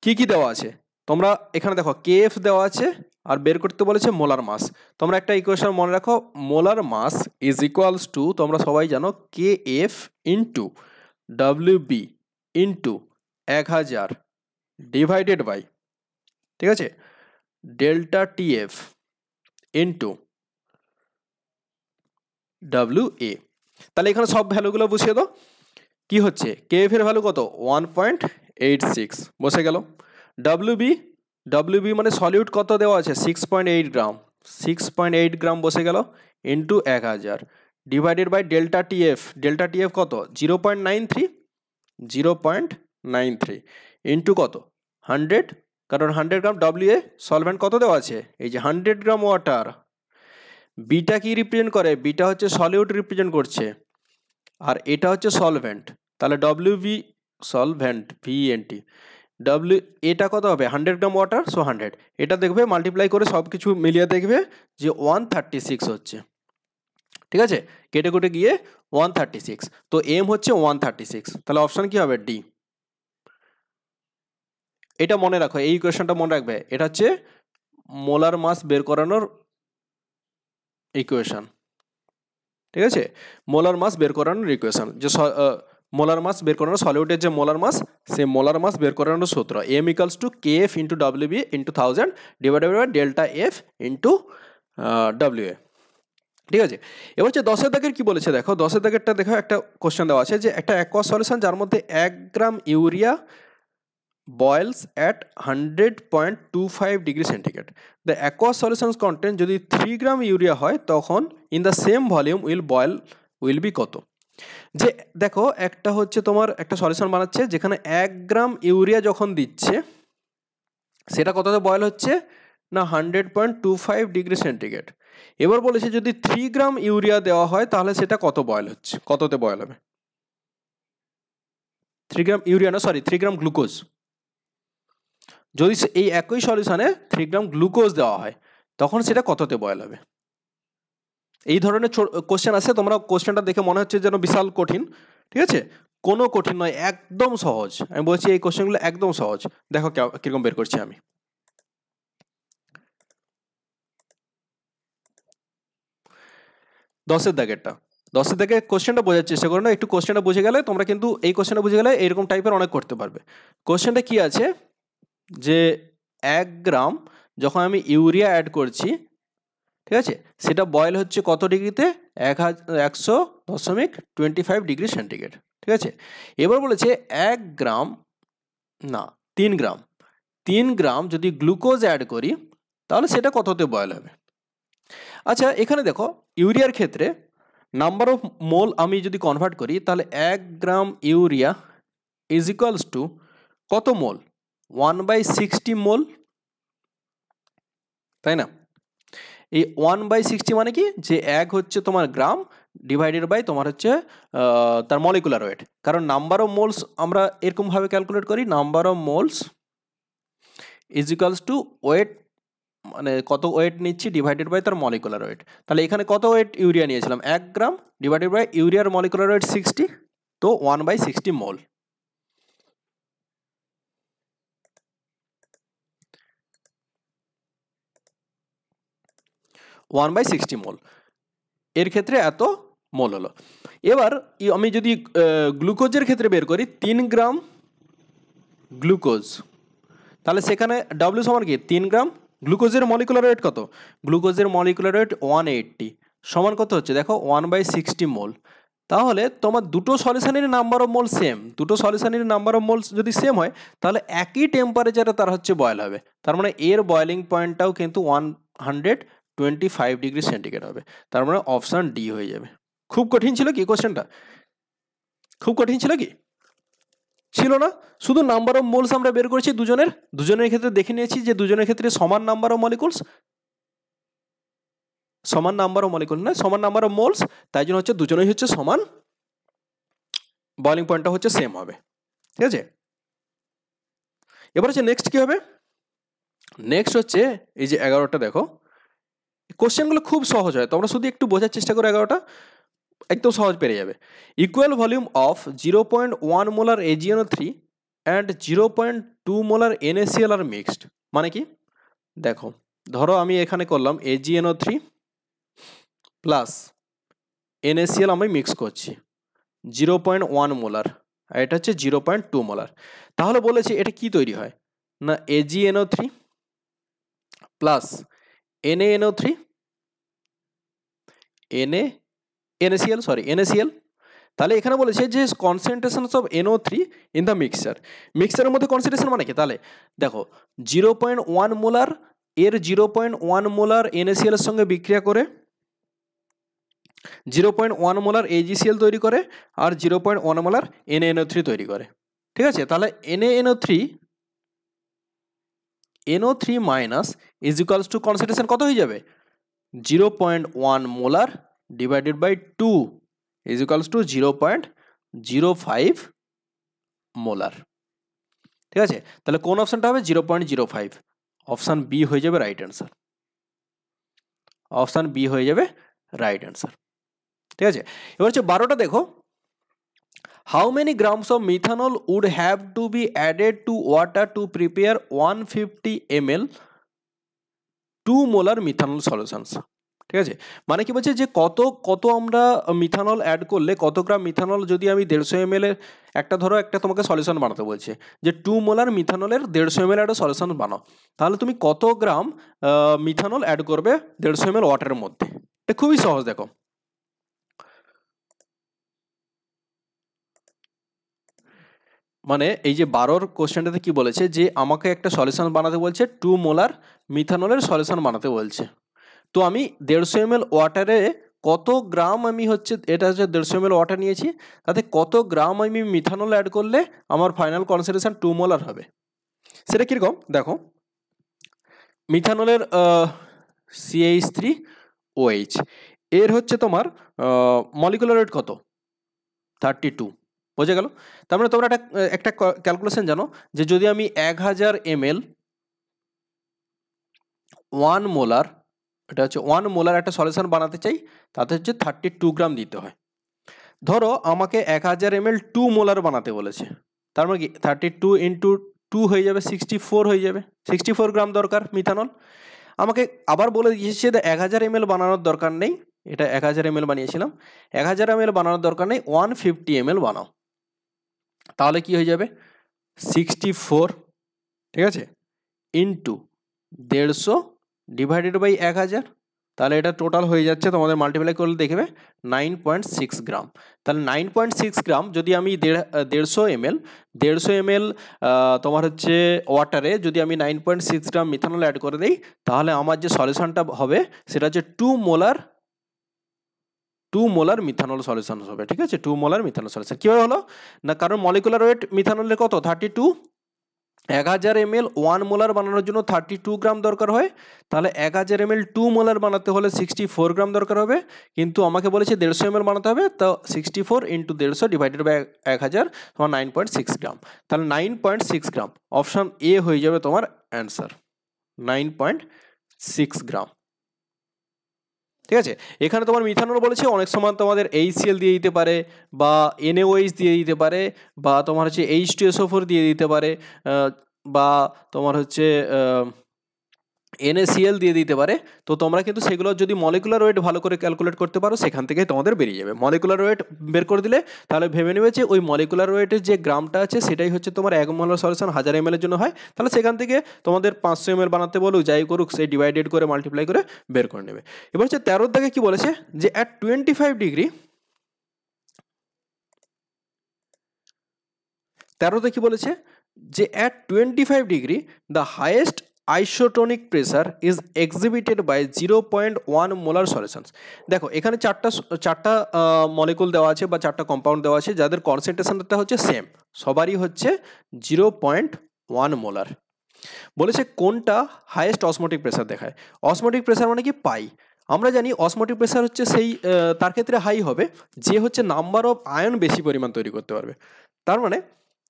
কি কি দেওয়া আছে তোমরা এখানে দেখো, কেএফ দেওয়া আছে আর বের করতে বলেছে মোলার মাস। তোমরা একটা ইকুয়েশন মনে রাখো, molar mass is equals to, তোমরা সবাই জানো, KF into WB into 1000 divided by, ঠিক আছে, ডেল্টা টিএফ ইন্টু ডব্লিউএ। তাহলে এখানে সব ভ্যালুগুলো বসিয়ে দাও। কি হচ্ছে? কেএফ এর ভ্যালু কত? 1.86 বসে গেল। ডব্লিউবি মানে সলিউট কত দেওয়া আছে? 6.8 গ্রাম, 6.8 গ্রাম বসে গেল, into 1000 divided by delta TF কত? 0.93 ইন্টু কত? 100, কারণ 100 গ্রাম। ডব্লিউএ সলভেন্ট কত দেওয়া আছে? এই যে 100 গ্রাম ওয়াটার। বিটা কি রিপ্রেজেন্ট করে? বিটা হচ্ছে সলিউট রিপ্রেজেন্ট করছে, আর এটা হচ্ছে সলভেন্ট। তাহলে ডব্লিউবি সলভেন্ট ভিএনটি, এটা কত হবে? 100 গ্রাম ওয়াটার, সো 100। এটা দেখবে মাল্টিপ্লাই করে সব কিছু মিলিয়ে দেখবে যে 136 হচ্ছে। ঠিক আছে, কেটে কুটে গিয়ে 136, তো এম হচ্ছে 136, তাহলে অপশন কি হবে? ডি। এটা মনে রাখো, এই ইকুয়েশনটা মনে রাখবে, এটা হচ্ছে মোলার মাস বের করানোর ইকুয়েশন। ঠিক আছে, মোলার মাস বের করানোর ইকুয়েশন, যে মোলার মাস বের করানো সলিউডের যে মোলার মাস, সেই মোলার মাস বের করানোর সূত্র M equals to KF into WB into 1000 divided by delta F into WA. ঠিক আছে, এবার হচ্ছে 10 দাগের কি বলেছে দেখো, 10 দাগেরটা দেখো, একটা কোশ্চেন দেওয়া আছে যে একটা অ্যাকোয়াস সলিউশন যার মধ্যে 1 gram urea boils at 100.25 degree centigrade. The aqueous solutions content, যদি 3 গ্রাম ইউরিয়া হয় তখন in the same volume will be কত? যে দেখো একটা হচ্ছে তোমার একটা সলিউশন বানাচ্ছে যেখানে 1 গ্রাম ইউরিয়া যখন দিচ্ছে সেটা কততে বয়েল হচ্ছে না 100.25 ডিগ্রি সেন্টিগ্রেড। এবার বলেছে যদি 3 গ্রাম ইউরিয়া দেওয়া হয় তাহলে সেটা কত বয়েল হচ্ছে, কততে বয়েল হবে? 3 গ্রাম ইউরিয়া না, সরি 3 গ্রাম গ্লুকোজ। যদি এই একই সলিউশনে 3 গ্রাম গ্লুকোজ দেওয়া হয় তখন সেটা কততে বয়েল হবে? এই ধরনের কোশ্চেন আছে, তোমরা কোশ্চেনটা দেখে মনে হচ্ছে যেন বিশাল কঠিন। ঠিক আছে, কোনো কঠিন নয়, একদম সহজ। আমি বলছি এই কোশ্চেনগুলো একদম সহজ। দেখো কিরকম বের করছি আমি। দশের দাগে কোশ্চেনটা বোঝার চেষ্টা করো না, একটু কোশ্চেনটা বুঝে গেলে তোমরা কিন্তু এই কোশ্চেনটা বুঝে গেলে এরকম টাইপের অনেক করতে পারবে। কোশ্চেনটা কি আছে যে 1 গ্রাম যখন আমি ইউরিয়া অ্যাড করছি, ঠিক আছে, সেটা বয়েল হচ্ছে কত ডিগ্রিতে? 100.25 ডিগ্রি সেন্টিগ্রেড। ঠিক আছে। এবার বলেছে 1 গ্রাম না 3 গ্রাম 3 গ্রাম যদি গ্লুকোজ অ্যাড করি তাহলে সেটা কততে বয়েল হবে। আচ্ছা এখানে দেখো ইউরিয়ার ক্ষেত্রে নাম্বার অফ মোল আমি যদি কনভার্ট করি তাহলে 1 gram urea is equals two কত মোল 1/60 মোল, তাই না। এই 1/60 মানে কি যে 1 হচ্ছে তোমার গ্রাম ডিভাইডেড বাই তোমার হচ্ছে তার মলিকুলার ওয়েট, কারণ নাম্বার অফ মোলস আমরা এরকমভাবে ক্যালকুলেট করি number of moles is equals to weight, মানে কত ওয়েট নিচ্ছি ডিভাইডেড বাই তার মলিকুলার ওয়েট। তাহলে এখানে কত ওয়েট ইউরিয়া নিয়েছিলাম 1 গ্রাম ডিভাইডেড বাই ইউরিয়ার মলিকুলার ওয়েট 60, তো 1/60 মোল। মোল এর ক্ষেত্রে এত মোল হলো। এবার আমি যদি গ্লুকোজের ক্ষেত্রে বের করি 3 গ্রাম গ্লুকোজ, তাহলে সেখানে ডাব্লিউ সমান কি 3 গ্রাম, গ্লুকোজের মলিকুলার ওয়েট কত, গ্লুকোজের মলিকুলার ওয়েট 180 সমান কত হচ্ছে দেখো 1/60 মোল। তাহলে তোমার দুটো সলিউশনের নাম্বার অফ মোল সেম, দুটো সলিউশনের নাম্বার অফ মোলস যদি সেম হয় তাহলে একই টেম্পারেচারে তার হচ্ছে বয়েল হবে, তার মানে এর বয়েলিং পয়েন্টটাও কিন্তু 125 ডিগ্রি সেন্টিগ্রেড হবে, তার মানে অপশন ডি হয়ে যাবে। খুব কঠিন ছিল কি কোশ্চেনটা, খুব কঠিন ছিল কি, ছিল না। শুধু নাম্বার অফ মোলস আমরা বের করেছি দুজনের ক্ষেত্রে দেখে নিয়েছি যে দুজনের ক্ষেত্রে সমান নাম্বার অফ মলিকুলস, সমান নাম্বার অফ মলিকুল না সমান নাম্বার অফ মোলস, তাই জন্য হচ্ছে দুজনেই হচ্ছে সমান, বয়েলিং পয়েন্টটা হচ্ছে সেম হবে। ঠিক আছে, এবার হচ্ছে নেক্সট কি হবে, নেক্সট হচ্ছে এই যে 11টা দেখো, কোশ্চেনগুলো খুব সহজ হয়, তোমরা শুধু একটু বোঝার চেষ্টা করো, 11টা একদম সহজ পেরে যাবে। Equal volume of 0.1 molar AgNO3 and 0.2 molar NaCl are mixed, মানে কি দেখো, ধরো আমি এখানে করলাম AgNO3 প্লাস NaCl আমি মিক্স করছি 0.1 মোলার, আর এটা হচ্ছে 0.2 মোলার, তাহলে বলেছে এটা কি তৈরি হয় না AgNO3 প্লাস NaNO3 NaCl, তাহলে এখানে বলেছে যে concentration of NO3 in the মিক্সচারের মধ্যে কনসেন্ট্রেশন মানে কি, তাহলে দেখো 0.1 মোলার এর 0.1 মোলার NaCl এর সঙ্গে বিক্রিয়া করে 0.1 মোলার AgCl তৈরি করে আর 0.1 মোলার NaNO3 তৈরি করে। ঠিক আছে, তাহলে NO3 minus is equals to concentration কত হয়ে যাবে 0.1 molar divided by 2 is equals to 0.05 molar. ঠিক আছে, তাহলে কোন অপশনটা হবে 0.05, অপশন বি হয়ে যাবে রাইট অ্যান্সার, অপশন বি হয়ে যাবে রাইট অ্যান্সার। ঠিক আছে, এবার হচ্ছে 12টা দেখো, how many grams of methanol would have to be added to water to prepare 150 ml 2 molar methanol solutions. ঠিক আছে, মানে কি বলছে যে কত আমরা মিথানল অ্যাড করলে কত গ্রাম মিথানল, যদি আমি 150 ml এর একটা ধরো একটা তোমাকে সলিউশন বানাতে বলছে যে 2 মোলার মিথানলের 150 ml একটা সলিউশন বানাও, তাহলে তুমি কত গ্রাম মিথানল অ্যাড করবে 150 ml ওয়াটারের মধ্যে। এটা খুবই সহজ, দেখো মানে এই যে 12র কোশ্চেনটাতে কি বলেছে যে আমাকে একটা সলিউশন বানাতে বলছে 2 মোলার মিথানলের সলিউশন বানাতে বলছে, তো আমি 150 ml ওয়াটারে কত গ্রাম আমি হচ্ছে, এটা হচ্ছে 150 ml ওয়াটার নিয়েছি, তাতে কত গ্রাম আমি মিথানল অ্যাড করলে আমার ফাইনাল কনসেন্ট্রেশন 2 মোলার হবে। সেটা কীরকম দেখো, মিথানলের CH3OH এর হচ্ছে তোমার মলিকুলার ওয়েট কত 32, বোঝা গেল। তার মানে তোমরা একটা ক্যালকুলেশন জানো যে যদি আমি 1000 ml 1 মোলার, এটা হচ্ছে 1 মোলার একটা সলিউশন বানাতে চাই, তাতে হচ্ছে 32 গ্রাম দিতে হয়। ধরো আমাকে 1000 ml 2 মোলার বানাতে বলেছে, তার মানে কি 32 ইন্টু 2 হয়ে যাবে 64 হয়ে যাবে, 64 গ্রাম দরকার মিথানল। আমাকে আবার বলে দিয়েছে 1000 ml বানানোর দরকার নেই, এটা 1000 ml বানিয়েছিলাম, 1000 ml বানানোর দরকার নেই 150 ml বানাও, তাহলে কি হয়ে যাবে 64, ঠিক আছে, ইন্টু 150 ডিভাইডেড বাই 1000, তাহলে এটা টোটাল হয়ে যাচ্ছে তোমাদের মাল্টিপ্লাই করলে দেখবে 9.6 গ্রাম। তাহলে 9.6 গ্রাম যদি আমি 150 ml তোমার হচ্ছে ওয়াটারে যদি আমি 9.6 গ্রাম মিথানল অ্যাড করে দিই, তাহলে আমার যে সলিউশনটা হবে সেটা হচ্ছে 2 মোলার মিথানল সলিউশন হবে। ঠিক আছে, 2 মোলার মিথানল সলিউশন। কিভাবে হলো না, কারণ মলিকুলার ওয়েট মিথানলের কত 32, 1000 ml 1 মোলার বানানোর জন্য 32 গ্রাম দরকার হয়। তাহলে 1000 ml 2 মোলার বানাতে হলে 64 গ্রাম দরকার হবে, কিন্তু আমাকে বলেছে 150 ml বানাতে হবে, তো 64 ইন্টু 150 ডিভাইডেড বাই 1000 তোমার 9.6 গ্রাম। তাহলে 9.6 গ্রাম অপশন এ হয়ে যাবে তোমার অ্যান্সার, 9.6 গ্রাম। ঠিক আছে, এখানে তোমার মিথানল বলেছে, অনেক সময় তোমাদের HCl দিয়ে দিতে পারে, বা NaOH দিয়ে দিতে পারে, বা তোমার হচ্ছে H2SO4 দিয়ে দিতে পারে, বা তোমার হচ্ছে NaCl দিয়ে দিতে পারে। তো তোমরা কিন্তু সেগুলো যদি মলিকুলার ওয়েট ভালো করে ক্যালকুলেট করতে পারো, সেখান থেকে তোমাদের বেরিয়ে যাবে। মলিকুলার ওয়েট বের করে দিলে তাহলে ভেবে নেবে যে ওই মলিকুলার ওয়েটের যে গ্রামটা আছে সেটাই হচ্ছে তোমার 1 মোলার সলিউশন 1000 ml এর জন্য হয়। তাহলে সেখান থেকে তোমাদের 500 ml বানাতে বলুক, যাই করুক, সেই ডিভাইডেড করে মাল্টিপ্লাই করে বের করে নেবে। এবার হচ্ছে 13 দাগে কি বলেছে যে অ্যাট 25 ডিগ্রি, 13তে কি বলেছে যে at 25 degree the highest isotonic pressure is exhibited by 0.1 molar solutions. দেখো এখানে চারটা মলিকুল দেওয়া আছে বা চারটা কম্পাউন্ড দেওয়া আছে, যাদের কনসেন্ট্রেশনটা হচ্ছে সেম, সবারই হচ্ছে 0.1 মোলার। বলেছে কোনটা হাইয়েস্ট অসমোটিক প্রেসার দেখায়। অসমোটিক প্রেসার মানে কি পাই, আমরা জানি অসমোটিক প্রেসার হচ্ছে সেই তার ক্ষেত্রে হাই হবে যে হচ্ছে নাম্বার অফ আয়ন বেশি পরিমাণ তৈরি করতে পারবে। তার মানে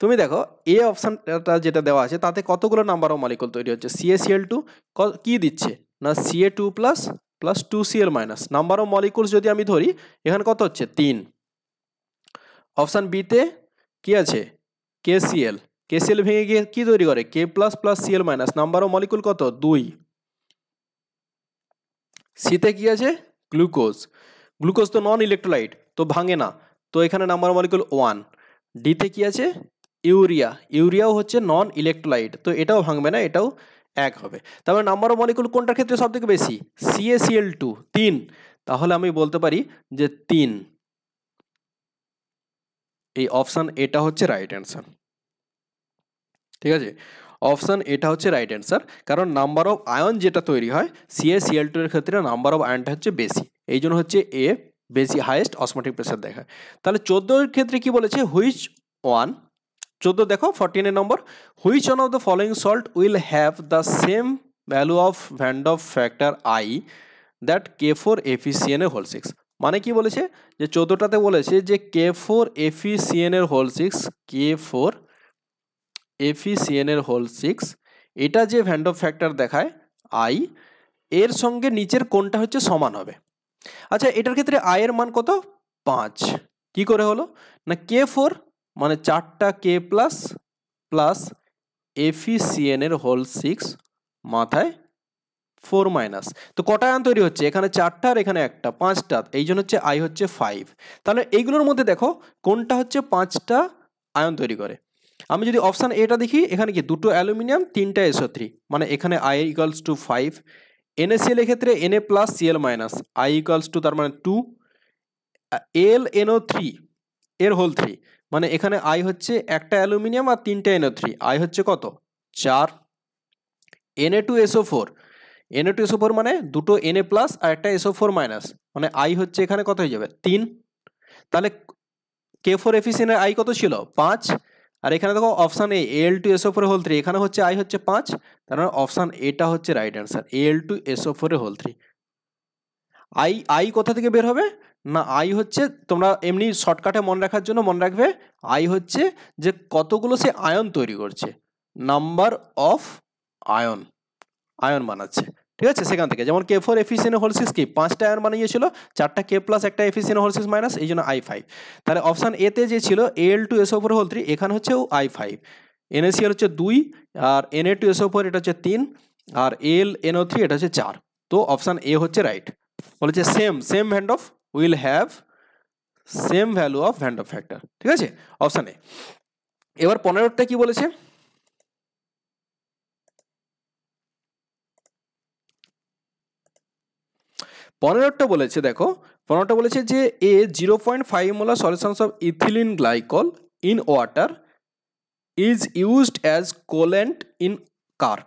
তুমি দেখো এ অপশানটা যেটা দেওয়া আছে তাতে কতগুলো নাম্বার অফ মলিকুল তৈরি হচ্ছে, CaCl2 কি দিচ্ছে না Ca2 plus plus 2Cl minus, number of molecules যদি আমি ধরি এখানে কত হচ্ছে 3। অপশান বিতে কি আছে KCl, KCl ভেঙে গিয়ে কি তৈরি করে K plus plus Cl minus, number of molecule কত 2। সিতে কি আছে গ্লুকোজ, গ্লুকোজ তো নন ইলেকট্রোলাইট তো ভাঙে না, তো এখানে নাম্বার অফ মলিকুল 1। ডিতে কি আছে ইউরিয়া, ইউরিয়াও হচ্ছে নন ইলেকট্রোলাইট তো এটাও ভাঙবে না, এটাও 1 হবে। তারপরে নাম্বার অফ মলিকুল কোনটার ক্ষেত্রে সব থেকে বেশি CaCl2 3, তাহলে আমি বলতে পারি যে 3। এই অপশন এটা হচ্ছে রাইট অ্যান্সার। ঠিক আছে, অপশন এটা হচ্ছে রাইট অ্যান্সার, কারণ নাম্বার অফ আয়ন যেটা তৈরি হয় CaCl2 এর ক্ষেত্রে নাম্বার অফ আয়নটা হচ্ছে বেশি, এই জন্য হচ্ছে এ বেশি হাইয়েস্ট অসমোটিক প্রেসার দেখায়। তাহলে 14 এর ক্ষেত্রে কি বলেছে হুইচ ওয়ান, 14 দেখো 14 এর নম্বর, which one of the following salt will have the same value of van't Hoff factor I that K4FeCN এর হোল 6। মানে কি বলেছে যে 14টাতে বলেছে যে K4FeCN এর হোল 6, K4FeCN এর হোল 6 এটা যে ভ্যান ডফ ফ্যাক্টর দেখায় I, এর সঙ্গে নিচের কোনটা হচ্ছে সমান হবে। আচ্ছা এটার ক্ষেত্রে I এর মান কত 5, কি করে হলো না K4 মানে 4টা K প্লাস প্লাস FeCN এর হোল 6 মাথায় 4 মাইনাস, তো কটা আয়ন তৈরি হচ্ছে এখানে 4টা আর এখানে একটা 5টা, এই জন্য হচ্ছে I হচ্ছে 5। তাহলে এইগুলোর মধ্যে দেখো কোনটা হচ্ছে 5টা আয়ন তৈরি করে। আমি যদি অপশান এটা দেখি এখানে কি দুটো অ্যালুমিনিয়াম 3টা SO3, মানে এখানে I ইকুয়ালস টু 5। NaCl এর ক্ষেত্রে Na plus Cl minus I equals two তার মানে 2, LNO3 এর হোল 3 মানে এখানে I হচ্ছে একটা অ্যালুমিনিয়াম আর 3টা NO3, I হচ্ছে কত 4। Na2SO4, Na2SO4 মানে দুটো Na প্লাস আর একটা SO4 মাইনাস, মানে I হচ্ছে এখানে কত হয়ে যাবে 3। তাহলে K4FeCN এর I কত ছিল 5, আর এখানে দেখো অপশান এ Al2SO4 হোল 3 এখানে হচ্ছে I হচ্ছে 5, তার মানে অপশান এটা হচ্ছে right answer Al2SO4 whole 3। I কোথা থেকে বের হবে না I হচ্ছে তোমরা এমনি শর্টকাটে মনে রাখার জন্য মনে রাখবে I হচ্ছে যে কতগুলো সে আয়ন তৈরি করছে, নাম্বার অফ আয়ন বানাচ্ছে। ঠিক আছে, সেখান থেকে যেমন K4FeCN হোল 6 কি 5টা আয়ন বানিয়েছিল, 4টা K প্লাস একটা FeCN হোল 6 মাইনাস, এই জন্য I5। তাহলে অপশান এতে যে ছিল Al2SO4 হোল 3 এখানে হচ্ছে I5, NaCl হচ্ছে 2 আর Na2SO4 এটা হচ্ছে 3 আর LNO3 এটা হচ্ছে 4, তো অপশান এ হচ্ছে রাইট। বলেছে same van't Hoff will have same value of van't Hoff factor. ঠিক আছে, অপশান এ। এবার 15টা কি বলেছে 15টা বলেছে, দেখো 15টা বলেছে যে a 0.5 molar solutions of ethylene glycol in water is used as coolant in car.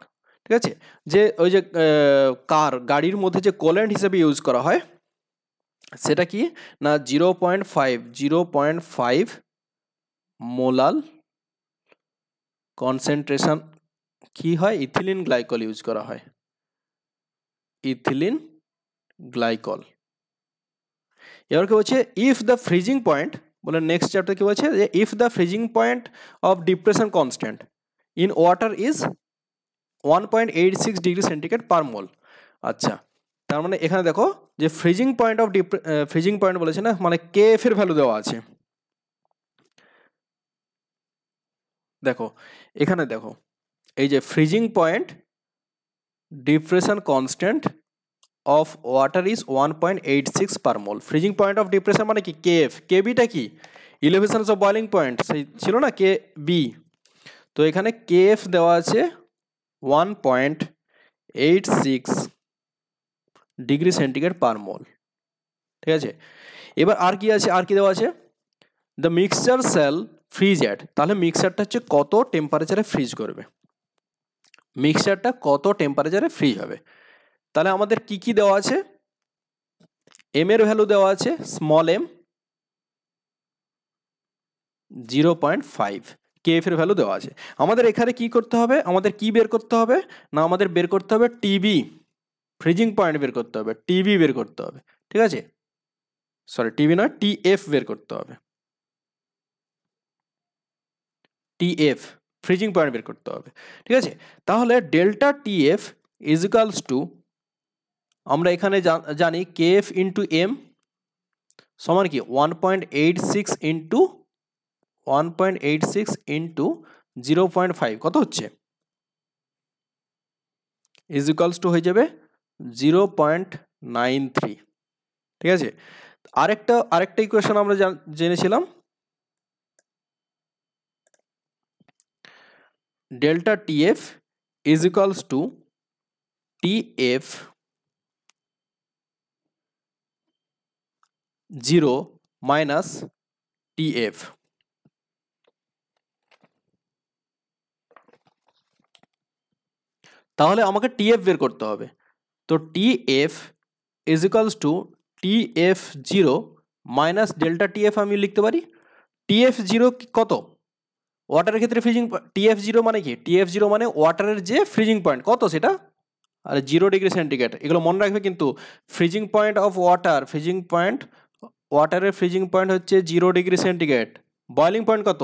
ঠিক আছে, যে ওই যে গাড়ির মধ্যে যে কোল্যান্ট হিসেবে ইউজ করা হয় সেটা কি না 0.5 মোলাল কনসেন্ট্রেশন কি হয়, ইথিলিন গ্লাইকল ইউজ করা হয়, ইথিলিন গ্লাইকল। এবার কি বলছে ইফ দ্য ফ্রিজিং পয়েন্ট, বলে নেক্সট চ্যাপ্টার কি বলছে যে if the freezing point of depression constant in water is 1.86 degree centigrade per mole. আচ্ছা, তার মানে এখানে দেখো যে freezing point of freezing point বলেছে না, মানে কেএফ এর ভ্যালু দেওয়া আছে। দেখো এখানে দেখো এই যে freezing point depression constant of water is 1.86 per mole. Freezing point of depression মানে কি কেএফ, কেবিটা কি ইলেভেশনস অফ বয়লিং পয়েন্ট, সেই ছিল না কে বি, তো এখানে কেএফ দেওয়া আছে 1.86 ডিগ্রি সেন্টিগ্রেড পার মোল। ঠিক আছে, এবার আর কি আছে, আর কি দেওয়া আছে the mixture shall fridge at, তাহলে মিক্সচারটা হচ্ছে কত টেম্পারেচারে ফ্রিজ করবে, মিক্সচারটা কত টেম্পারেচারে ফ্রিজ হবে। তাহলে আমাদের কি কি দেওয়া আছে, এম এর ভ্যালু দেওয়া আছে স্মল এম 0.5, কেএফ এর ভ্যালু দেওয়া আছে। আমাদের এখানে কি করতে হবে, আমাদের কি বের করতে হবে না, আমাদের বের করতে হবে টিবি, ফ্রিজিং পয়েন্ট বের করতে হবে, টিবি বের করতে হবে। ঠিক আছে, সরি টিবি নয়, টিএফ বের করতে হবে, টিএফ ফ্রিজিং পয়েন্ট বের করতে হবে। ঠিক আছে, তাহলে delta TF is equals two, আমরা এখানে জানি কেএফ ইন্টু এম সমান কি 1.86 ইন্টু 0.5 কত হচ্ছে, ইজ ইকুয়ালস টু হয়ে যাবে 0.93। ঠিক আছে, আরেকটা ইকুয়েশন আমরা জেনেছিলাম, delta TF is equals two TF 0 minus TF. তাহলে আমাকে টিএফ বের করতে হবে, তো TF is equals two TF 0 minus delta TF আমি লিখতে পারি, টিএফ 0 কত ওয়াটারের ক্ষেত্রে ফ্রিজিং, টিএফ 0 মানে কি, টিএফ 0 মানে ওয়াটারের যে ফ্রিজিং পয়েন্ট কত সেটা, আর 0 ডিগ্রি সেন্টিগ্রেড, এগুলো মনে রাখবে কিন্তু। Freezing point of water, freezing point ওয়াটারের ফ্রিজিং পয়েন্ট হচ্ছে 0 ডিগ্রি সেন্টিগ্রেড, বয়লিং পয়েন্ট কত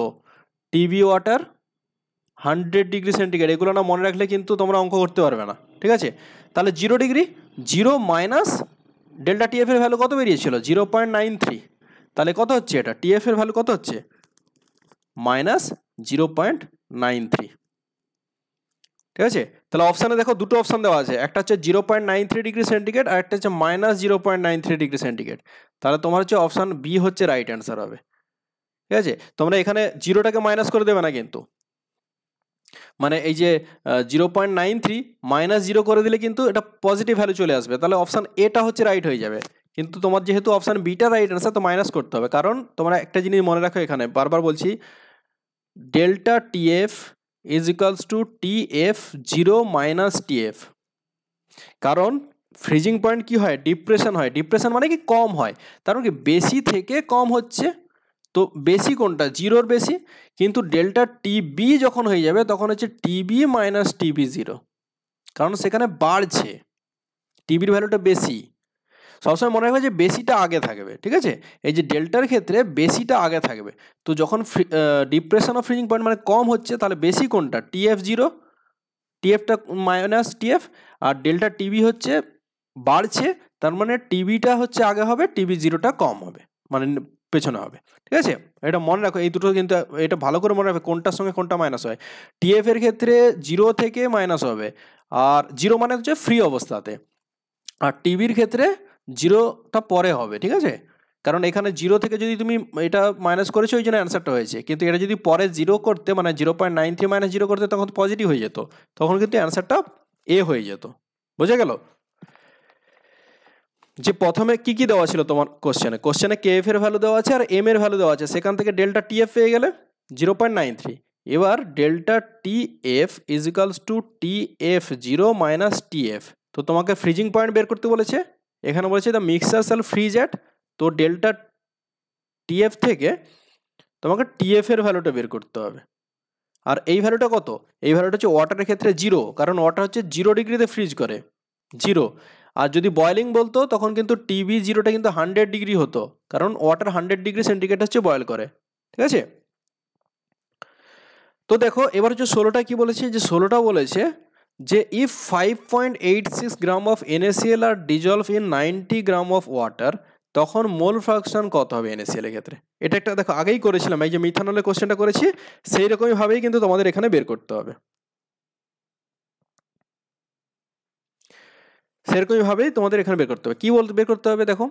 টিবি ওয়াটার 100 ডিগ্রি সেন্টিগ্রেড, এগুলো না মনে রাখলে কিন্তু তোমরা অঙ্ক করতে পারবে না। ঠিক আছে, তাহলে 0 ডিগ্রি 0 মাইনাস ডেল্টা টিএফ এর ভ্যালু কত বেরিয়েছিল 0.93, তাহলে কত হচ্ছে এটা, টিএফ এর ভ্যালু কত হচ্ছে মাইনাস 0.93। ঠিক আছে, তাহলে অপশানে দেখো দুটো অপশান দেওয়া আছে, একটা হচ্ছে 0.93 ডিগ্রি সেন্টিগ্রেড আর একটা হচ্ছে মাইনাস 0.93 ডিগ্রি সেন্টিগ্রেড, তাহলে তোমার হচ্ছে অপশান বি হচ্ছে রাইট অ্যান্সার হবে। ঠিক আছে, তোমরা এখানে জিরোটাকে মাইনাস করে দেবে না কিন্তু, মানে এই যে 0.93 মাইনাস 0 করে দিলে কিন্তু এটা পজিটিভ ভ্যালু চলে আসবে, তাহলে অপশান এটা হচ্ছে রাইট হয়ে যাবে। কিন্তু তোমার যেহেতু অপশান বিটা রাইট অ্যান্সার, তো মাইনাস করতে হবে, কারণ তোমরা একটা জিনিস মনে রাখো, এখানে বারবার বলছি delta TF is equals two TF 0 minus TF, কারণ ফ্রিজিং পয়েন্ট কি হয়, ডিপ্রেশন হয়, ডিপ্রেশন মানে কি কম হয়, তার মানে কি বেশি থেকে কম হচ্ছে, তো বেশি কোনটা, জিরোর বেশি, কিন্তু ডেল্টা টিবি যখন হয়ে যাবে তখন হচ্ছে টিবি মাইনাস টিবি 0, কারণ সেখানে বাড়ছে, টিবির ভ্যালুটা বেশি, সবসময় মনে রাখবে যে বেশিটা আগে থাকবে। ঠিক আছে, এই যে ডেল্টার ক্ষেত্রে বেশিটা আগে থাকবে, তো যখন ডিপ্রেশন অফ ফ্রিজিং পয়েন্ট মানে কম হচ্ছে, তাহলে বেশি কোনটা টিএফ 0, টিএফটা মাইনাস টিএফ, আর ডেল্টা টিবি হচ্ছে বাড়ছে, তার মানে টিবিটা হচ্ছে আগে হবে, টিবি 0টা কম হবে, মানে পেছনে হবে। ঠিক আছে, এটা মনে রাখো, এই দুটো কিন্তু এটা ভালো করে মনে রাখবে কোনটার সঙ্গে কোনটা মাইনাস হয়। টিএফ এর ক্ষেত্রে 0 থেকে মাইনাস হবে, আর 0 মানে হচ্ছে ফ্রি অবস্থাতে, আর টিবির ক্ষেত্রে 0টা পরে হবে। ঠিক আছে, কারণ এখানে 0 থেকে যদি তুমি এটা মাইনাস করেছো ওই জন্য অ্যান্সারটা হয়েছে, কিন্তু এটা যদি পরে 0 করতে, মানে 0.93 মাইনাস 0 করতে, তখন পজিটিভ হয়ে যেত, তখন কিন্তু অ্যান্সারটা এ হয়ে যেত। বোঝা গেল? যে প্রথমে কি কি দেওয়া ছিল তোমার কোশ্চেনে কেএফ এর ভ্যালু দেওয়া আছে আর এম এর ভ্যালু দেওয়া আছে, সেখান থেকে ডেল্টা টিএফ পেয়ে গেলে 0.93। এবার delta TF is equals two TF zero minus TF. তো তোমাকে ফ্রিজিং পয়েন্ট বের করতে বলেছে, এখানে বলেছে the mixer shall fridge at, তো ডেল্টা টিএফ থেকে তোমাকে টিএফ এর ভ্যালুটা বের করতে হবে। আর এই ভ্যালুটা কত? এই ভ্যালুটা হচ্ছে ওয়াটারের ক্ষেত্রে 0, কারণ ওয়াটার হচ্ছে 0 ডিগ্রিতে ফ্রিজ করে 0। আর যদি বয়েলিং বলতো তখন কিন্তু টিবি জিরোটা কিন্তু 100 ডিগ্রি হতো, কারণ ওয়াটার 100 ডিগ্রি সেন্টিগ্রেড হচ্ছে বয়েল করে, ঠিক আছে। তো দেখো এবার হচ্ছে 16টা কি বলেছে, যে 16টা বলেছে যে if 5.86 gram of NaCl are dissolve in 90 gram of water, তখন মোল ফ্র্যাকশন কত হবে NaCl এর ক্ষেত্রে। এটা একটা দেখো আগেই করেছিলাম, এই যে মিথানলের কোশ্চেনটা করেছি সেই রকমই ভাবেই কিন্তু তোমাদের এখানে বের করতে হবে, সেরকমই ভাবেই তোমাদের এখানে বের করতে হবে। কি বলতে বের করতে হবে দেখো,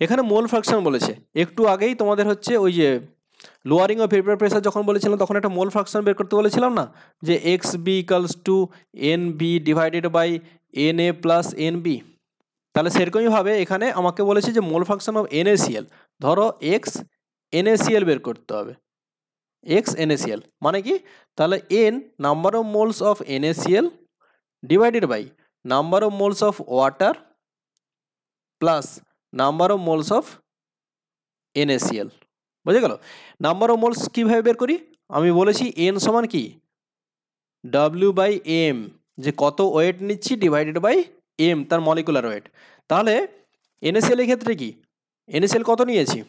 এখানে মোল ফ্র্যাকশন বলেছে, একটু আগেই তোমাদের হচ্ছে ওই যে লোয়ারিং অফ ভেপার প্রেসার যখন বলেছিলাম তখন একটা মোল ফ্র্যাকশন বের করতে বলেছিলাম না, যে x b equals to n b divided by n a plus n b. তাহলে সেরকমই ভাবে এখানে আমাকে বলেছে যে মোল ফ্র্যাকশন অফ NaCl, ধরো এক্স NaCl বের করতে হবে, এক্স NaCl মানে কি, তাহলে n number of moles of NaCl divided by number of moles of water plus number of moles of NaCl। বুঝে গেল? নাম্বার অফ মোলস কীভাবে বের করি, আমি বলেছি এন সমান কি W/m, যে কত ওয়েট নিচ্ছি ডিভাইডেড বাই এম তার মলিকুলার ওয়েট। তাহলে NaCl এর ক্ষেত্রে কি, NaCl কত নিয়েছি,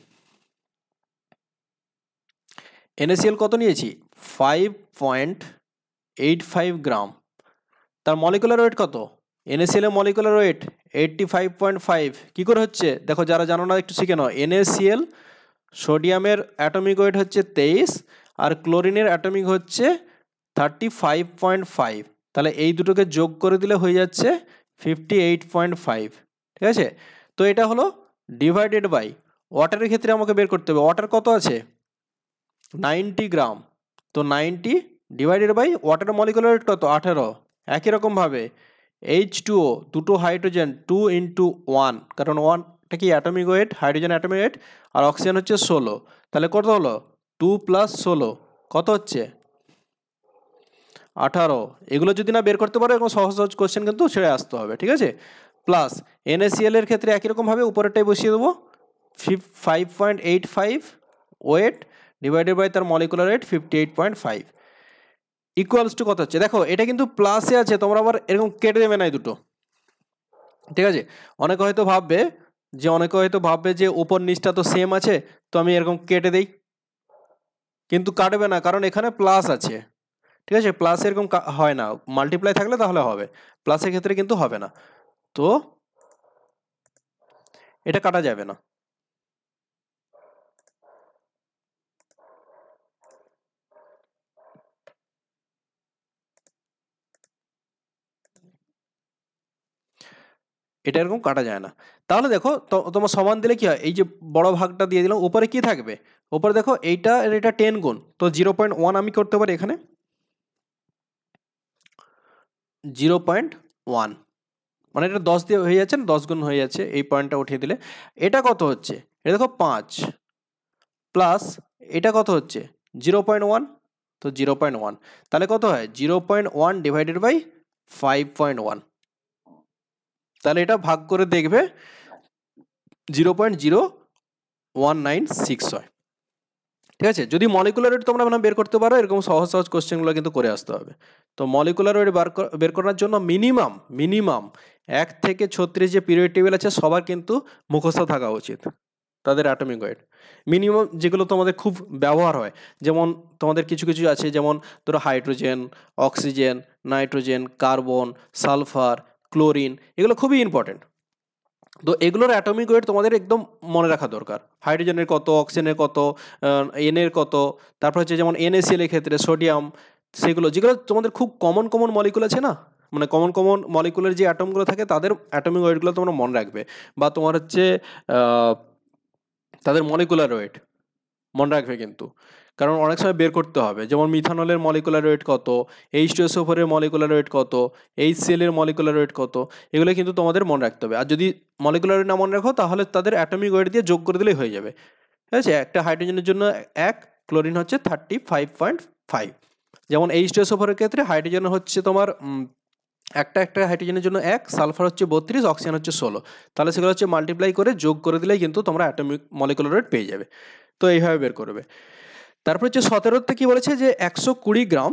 NaCl কত নিয়েছি 5.85 গ্রাম, তার মলিকুলার ওয়েট কত, NaCl এর মলিকুলার ওয়েট 85.5। কী করে হচ্ছে দেখো, যারা জানো না একটু শিখে নাও। NaCl সোডিয়ামের অ্যাটমিক ওয়েট হচ্ছে 23 আর ক্লোরিনের অ্যাটমিক হচ্ছে 35.5, তাহলে এই দুটোকে যোগ করে দিলে হয়ে যাচ্ছে 58.5, ঠিক আছে। তো এটা হলো ডিভাইডেড বাই ওয়াটারের ক্ষেত্রে আমাকে বের করতে হবে, ওয়াটার কত আছে 90 গ্রাম, তো 90 divided by water molecular weight কত 18। একই রকমভাবে H2O দুটো হাইড্রোজেন 2 into 1, কারণ 1টা কি atomic weight, hydrogen atomic weight, আর অক্সিজেন হচ্ছে 16, তাহলে কত হলো 2 + 16 কত হচ্ছে 18। এগুলো যদি না বের করতে পারো এরকম সহজ সহজ কোশ্চেন কিন্তু ছেড়ে আসতে হবে, ঠিক আছে। প্লাস NaCl এর ক্ষেত্রে একই রকমভাবে উপরেরটাই বসিয়ে দেবো, 5.85 ওয়েট ডিভাইডেড বাই তার মলিকুলার ওয়েট 58.5 ইকুয়ালস টু কত হচ্ছে, দেখো এটা কিন্তু প্লাসে আছে, তোমরা আবার এরকম কেটে দেবে না এই দুটো, ঠিক আছে। অনেকে হয়তো ভাববে যে উপর নিচটা তো সেম আছে, তো আমি এরকম কেটে দেই, কিন্তু কাটবে না, কারণ এখানে প্লাস আছে, ঠিক আছে। প্লাস এরকম হয় না, মাল্টিপ্লাই থাকলে তাহলে হবে, প্লাসের ক্ষেত্রে কিন্তু হবে না, তো এটা কাটা যাবে না। এটা এরকম কাটা যায় না। তাহলে দেখো তোমার সমান দিলে কি হয়, এই যে বড় ভাগটা দিয়ে দিলাম, উপরে কি থাকবে, উপরে দেখো এইটা এটা 10 গুণ, তো 0.1 আমি করতে পারি এখানে 0.1, মানে এটা 10 দিয়ে হয়ে যাচ্ছে, 10 গুণ হয়ে যাচ্ছে, এই পয়েন্টটা উঠিয়ে দিলে। এটা কত হচ্ছে, এটা দেখো 5 প্লাস এটা কত হচ্ছে 0.1, তো 0.1, তাহলে কত হয় 0.1 ডিভাইডেড বাই 5.1, তাহলে এটা ভাগ করে দেখবে 0.0196 হয়, ঠিক আছে। যদি মলিকুলার ওয়েট তোমরা বের করতে পারো এরকম সহজ সহজ কোশ্চেনগুলো কিন্তু করে আসতে হবে। তো মলিকুলার ওয়েট বের করার জন্য মিনিমাম 1 থেকে 36 যে পিরিয়ড টেবিল আছে সবার কিন্তু মুখস্থ থাকা উচিত, তাদের অ্যাটমিক ওয়েট মিনিমাম, যেগুলো তোমাদের খুব ব্যবহার হয়, যেমন তোমাদের কিছু কিছু আছে, যেমন ধরো hydrogen, oxygen, nitrogen, carbon, sulphur, chlorine, এগুলো খুবই ইম্পর্টেন্ট। তো এগুলোর অ্যাটমিক ওয়েট তোমাদের একদম মনে রাখা দরকার, হাইড্রোজেনের কত, অক্সিজেনের কত, এনের কত, তারপর হচ্ছে যেমন NaCl এর ক্ষেত্রে সোডিয়াম, সেগুলো যেগুলো তোমাদের খুব কমন মলিকুল আছে না, মানে কমন মলিকুলের যে অ্যাটমগুলো থাকে তাদের অ্যাটমিক ওয়েটগুলো তোমরা মনে রাখবে, বা তোমার হচ্ছে তাদের মলিকুলার ওয়েট মনে রাখবে কিন্তু, কারণ অনেক সময় বের করতে হবে, যেমন মিথানলের মলিকুলার ওয়েট কত, H2SO4 এর মলিকুলার ওয়েট কত, HCl এর মলিকুলার ওয়েট কত, এগুলো কিন্তু তোমাদের মনে রাখতে হবে। আর যদি মলিকুলার ওয়েট না মনে রাখো তাহলে তাদের অ্যাটমিক ওয়েট দিয়ে যোগ করে দিলেই হয়ে যাবে। ঠিক আছে, একটা হাইড্রোজেনের জন্য 1, ক্লোরিন হচ্ছে 35.5। যেমন H2SO4 এর ক্ষেত্রে হাইড্রোজেন হচ্ছে তোমার একটা হাইড্রোজেনের জন্য 1, সালফার হচ্ছে 32, অক্সিজেন হচ্ছে 16। তাহলে সেগুলো হচ্ছে মাল্টিপ্লাই করে যোগ করে দিলেই কিন্তু তোমরা অ্যাটমিক মলিকুলার ওয়েট পেয়ে যাবে। তো এইভাবে বের করবে। তারপর হচ্ছে 17তে কি বলেছে যে 120 গ্রাম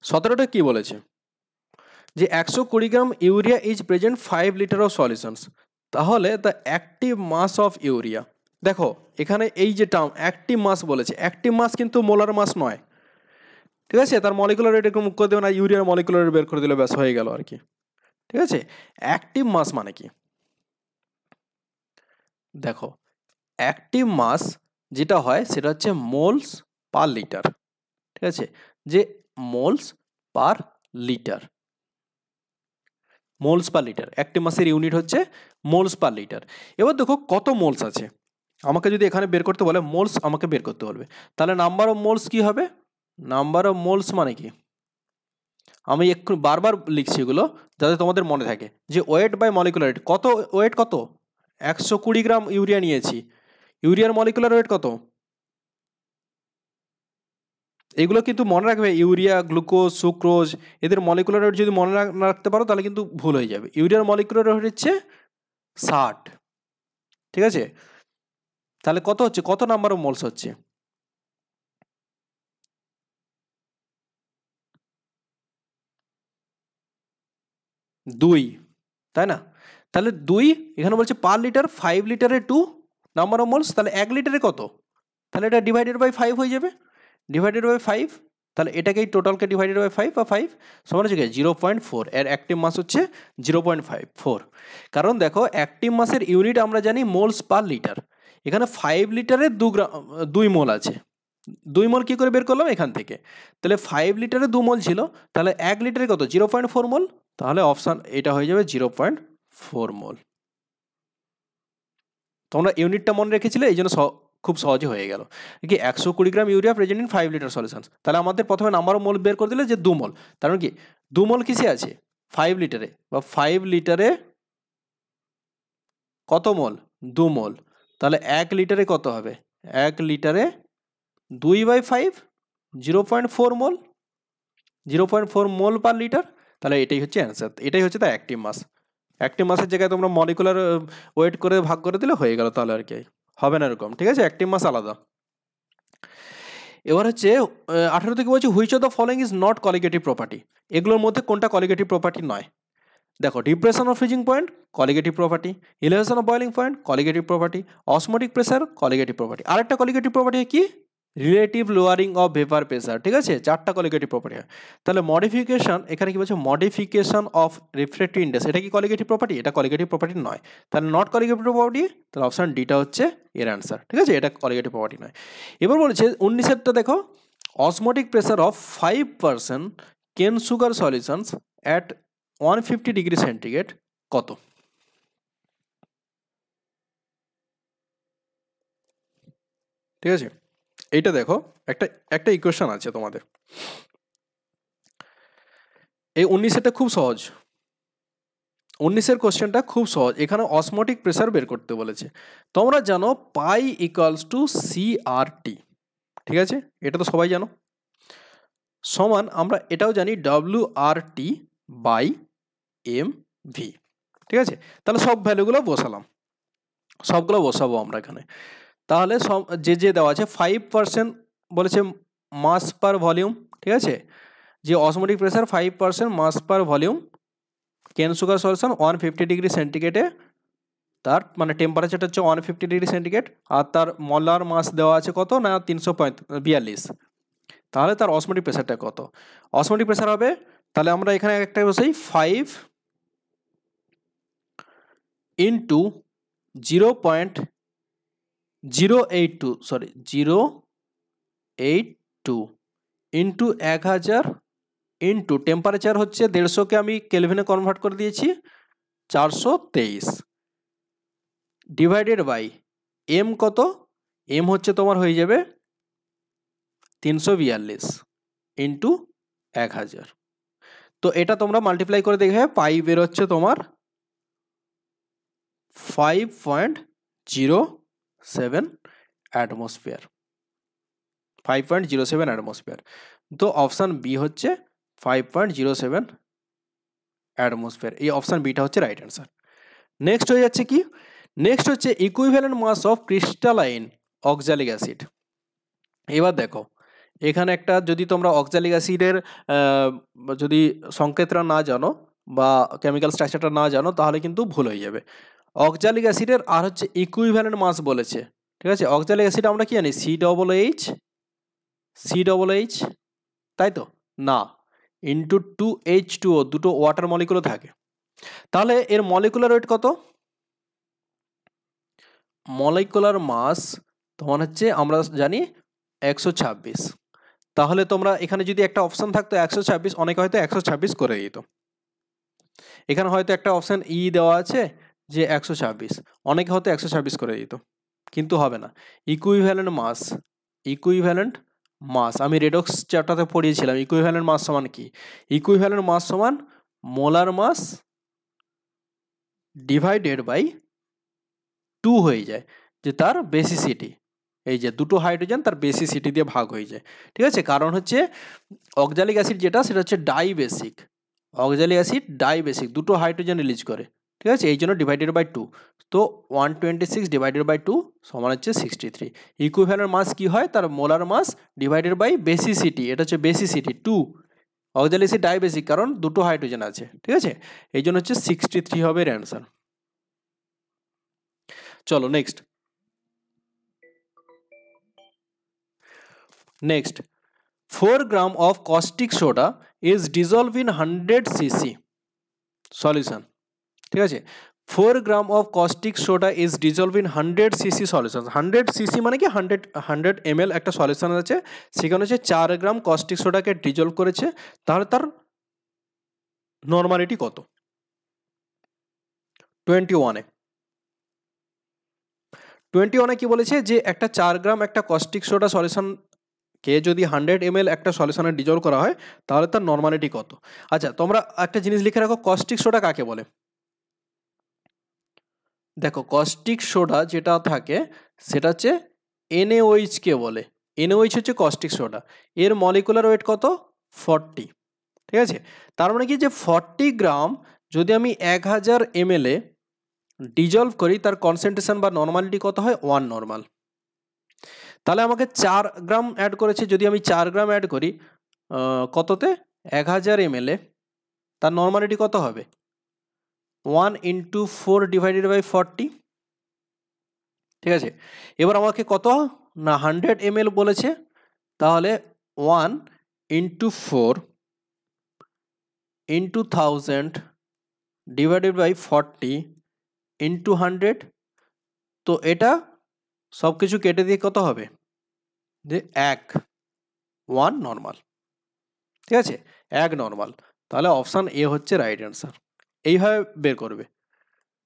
17টা কি বলেছে যে 120 gram urea is present 5 litre of solutions. তাহলে the active mass of urea, দেখো এখানে এই যে টার্ম অ্যাক্টিভ মাস বলেছে, অ্যাক্টিভ মাস কিন্তু মোলার মাস নয়। ঠিক আছে, তার মলিকুলার রেট একটু মুখ করে দেবে না, ইউরিয়ার মলিকুলার রেট বের করে দিলে ব্যাস হয়ে গেল আর কি। ঠিক আছে, অ্যাক্টিভ মাস মানে কি, দেখো অ্যাক্টিভ মাস যেটা হয় সেটা হচ্ছে মোলস পার লিটার। ঠিক আছে, যে moles per litre, moles per litre, active মাসের ইউনিট হচ্ছে মোলস পার লিটার। এবার দেখো কত মোলস আছে, আমাকে যদি এখানে বের করতে বলে মোলস আমাকে বের করতে বলবে, তাহলে নাম্বার অফ মোলস কি হবে, নাম্বার অফ মোলস মানে কি, আমি একটু বারবার লিখছি এগুলো যাতে তোমাদের মনে থাকে, যে ওয়েট বাই মলিকুলার রেট, কত ওয়েট কত, 120 গ্রাম ইউরিয়া নিয়েছি, ইউরিয়ার মলিকুলার ওয়েট কত, এগুলো কিন্তু মনে রাখবে, ইউরিয়া, গ্লুকোজ, সুক্রোজ, এদের মলিকুলার ওয়েট যদি মনে না রাখতে পারো তাহলে কিন্তু ভুল হয়ে যাবে। ইউরিয়ার মলিকুলার ওয়েট হচ্ছে 60। ঠিক আছে, তাহলে কত হচ্ছে, কত নাম্বার অফ মোলস হচ্ছে, 2, তাই না? তাহলে 2, এখানে বলছে পার লিটার, 5 লিটারে 2 নাম্বার অফ মোলস, তাহলে 1 লিটারে কত, তাহলে এটা ডিভাইডেড বাই 5 হয়ে যাবে, ডিভাইডেড বাই 5, তাহলে এটাকেই টোটালকে ডিভাইডেড বাই 5 বা 5 সমান হচ্ছে 0.4, এর অ্যাক্টিভ মাস হচ্ছে 0.54। কারণ দেখো অ্যাক্টিভ মাসের ইউনিট আমরা জানি মোলস পার লিটার, এখানে 5 লিটারে 2 মোল আছে, 2 মোল কী করে বের করলাম এখান থেকে, তাহলে 5 লিটারে 2 মোল ছিল, তাহলে 1 লিটারে কত, 0.4 মোল, তাহলে অপশান এটা হয়ে যাবে 0.4 মোল। তোমরা ইউনিটটা মনে রেখেছিলে, এই জন্য খুব সহজে হয়ে গেল কি, 120 gram urea present in 5 litre solutions. তাহলে আমাদের প্রথমে নাম্বার অফ মোল বের করে দিলে যে 2 মোল, তার মানে কি 2 মোল কিসে আছে, 5 লিটারে, বা 5 লিটারে কত মোল, 2 মোল, তাহলে 1 লিটারে কত হবে, 1 লিটারে 2/5, 0.4 মোল, 0.4 মোল পার লিটার। তাহলে এটাই হচ্ছে অ্যান্সার, এটাই হচ্ছে তার অ্যাক্টিভ মাস। অ্যাক্টিভ মাসের জায়গায় তোমরা মলিকুলার ওয়েট করে ভাগ করে দিলে হয়ে গেল, তাহলে আর কি হবে না এরকম। ঠিক আছে, অ্যাক্টিভ মাস আলাদা। এবার হচ্ছে 18 থেকে বলছি which of the following is not colligative property, এগুলোর মধ্যে কোনটা কলিগেটিভ প্রপার্টি নয়। দেখো depression of freezing point colligative property, ইলেভেশন of boiling point colligative property, osmotic pressure colligative property. আরেকটা কলিগেটিভ প্রপার্টি কি, relative lowering of vapour pressure. ঠিক আছে, 4টা কলিগেটিভ প্রপার্টি হয়। তাহলে মডিফিকেশন, এখানে কি বলছে মডিফিকেশন অফ রিফ্র্যাক্টিভ ইন্ডেক্স, এটা কি কলিগেটিভ প্রপার্টি, এটা কলিগেটিভ প্রপার্টি নয়, তাহলে নট কলিগেটিভ প্রপার্টি, তাহলে অপশন ডিটা হচ্ছে এর অ্যান্সার। ঠিক আছে, এটা কলিগেটিভ প্রপার্টি নয়। এবার বলছে 19এরটা দেখো, অসমোটিক প্রেসার অফ 5% কেন sugar solutions at 150 degree centigrade কত। ঠিক আছে, এইটা দেখো একটা ইকুয়েশন আছে তোমাদের, এই 19এরটা খুব সহজ, 19এর কোশ্চেনটা খুব সহজ, এখানে অসমোটিক প্রেসার বের করতে বলেছে। তোমরা জানো পাই ইকুয়ালস টু CRT, ঠিক আছে, এটা তো সবাই জানো, সমান আমরা এটাও জানি WRT বাই MV। ঠিক আছে, তাহলে সব ভ্যালুগুলো বসালাম, সবগুলো বসাবো আমরা এখানে। তাহলে সব যে দেওয়া আছে 5% বলেছে মাস পার ভলিউম। ঠিক আছে, যে অসমোটিক প্রেসার 5% মাস পার ভলিউম, কেন সুগার সলিউশন 150 ডিগ্রি সেন্টিগ্রেডে, তার মানে টেম্পারেচারটা হচ্ছে 150 ডিগ্রি সেন্টিগ্রেড, আর তার মলার মাস দেওয়া আছে কত না 342। তাহলে তার অসমোটিক প্রেসারটা কত, অসমোটিক প্রেসার হবে, তাহলে আমরা এখানে একটা বসাই 5 into 0.082, sorry 082 into 1000 into temperature হচ্ছে 150কে আমি কেলভিনে কনভার্ট করে দিয়েছি 423 ডিভাইডেড বাই এম কত, এম হচ্ছে তোমার হয়ে যাবে 342 ইন্টু 1000। তো এটা তোমরা মাল্টিপ্লাই করে দেখবে পাই বেরোচ্ছে তোমার 5.07 অ্যাটমসফিয়ার, 5.07 অ্যাটমসফিয়ার। তো অপশান বি হচ্ছে 5.07 অ্যাটমসফিয়ার, এই অপশান বিটা হচ্ছে রাইট অ্যান্সার। নেক্সট হয়ে যাচ্ছে কি, নেক্সট হচ্ছে equivalent mass of crystalline oxalic acid. এবার দেখো এখানে একটা, যদি তোমরা অক্সালিক অ্যাসিডের যদি সংকেতটা না জানো বা কেমিক্যাল স্ট্রাকচারটা না জানো তাহলে কিন্তু ভুল হয়ে যাবে। অক্সালিক অ্যাসিডের আর হচ্ছে ইকুইভ্যালেন্ট মাস বলেছে, ঠিক আছে। অক্সালিক অ্যাসিড আমরা কি জানি COOH, তাই তো না, ইন্টু 2H2O, দুটো ওয়াটার মলিকুলও থাকে। তাহলে এর মলিকুলার ওয়েট কত, মলিকুলার মাস তোমার হচ্ছে আমরা জানি 126। তাহলে তোমরা এখানে যদি একটা অপশন থাকতো 126, অনেকে হয়তো 126 করে দিত। এখানে হয়তো একটা অপশন ই দেওয়া আছে যে 126, অনেকে হয়তো 126 করে দিত, কিন্তু হবে না। ইকুইভ্যালেন্ট মাস আমি রেডক্স চ্যাপ্টারে পড়িয়েছিলাম। ইকুইভ্যালেন্ট মাস সমান কি, ইকুইভ্যালেন্ট মাস সমান মোলার মাস ডিভাইডেড বাই 2 হয়ে যায়, যে তার বেসিসিটি, এই যে দুটো হাইড্রোজেন তার বেসিসিটি দিয়ে ভাগ হয়ে যায়, ঠিক আছে। কারণ হচ্ছে অক্সালিক অ্যাসিড যেটা সেটা হচ্ছে ডাইবেসিক, অক্সালিক অ্যাসিড ডাইবেসিক, দুটো হাইড্রোজেন রিলিজ করে, ঠিক আছে, এই জন্য ডিভাইডেড বাই 2। তো 126 ডিভাইডেড বাই 2 সমান হচ্ছে 63। ইকুইভ্যালেন্ট মাস কি হয়, তার molar mass divided by basicity, এটা হচ্ছে বেসিসিটি 2, অক্সালিক অ্যাসিড ডাইবেসিক কারণ দুটো হাইড্রোজেন আছে, ঠিক আছে, এই জন্য হচ্ছে 63 হবে এর অ্যান্সার। চলো next, next 4 gram of caustic soda is dissolved in 100 cc solution, ঠিক আছে। 4 গ্রাম of caustic soda is dissolved in 100 cc solution। 100 cc মানে কি 100 ml একটা সলিউশন আছে, সেখানে হচ্ছে 4 গ্রাম caustic soda কে ডিজলভ করেছে, তাহলে তার নরমালিটি কত। 21 কি বলেছে, যে একটা 4 গ্রাম একটা caustic soda সলিউশন কে যদি 100 ml একটা সলিউশনে ডিজলভ করা হয় তাহলে তার নরমালিটি কত। আচ্ছা তোমরা একটা জিনিস লিখে রাখো, কস্টিক সোডা কাকে বলে। দেখো কস্টিক সোডা যেটা থাকে সেটা হচ্ছে NaOH কে বলে, NaOH হচ্ছে কস্টিক সোডা, এর মলিকুলার ওয়েট কত 40, ঠিক আছে। তার মানে কি যে 40 গ্রাম যদি আমি 1000 ml এ ডিজলভ করি তার কনসেন্ট্রেশন বা নরমালিটি কত হয় 1 নরমাল। তাহলে আমাকে 4 গ্রাম অ্যাড করেছে, যদি আমি 4 গ্রাম অ্যাড করি কততে 1000 ml এ, তার নরমালিটি কত হবে 1 × 4 ডিভাইডেড বাই 40, ঠিক আছে। এবার আমাকে কত না 100 ml বলেছে, তাহলে 1 × 4 × 1000 ডিভাইডেড বাই 40 × 100, তো এটা সব কিছু কেটে দিয়ে কত হবে যে 1 নর্মাল, ঠিক আছে, 1 নর্মাল। তাহলে অপশান এ হচ্ছে রাইট অ্যান্সার, এইভাবে বের করবে,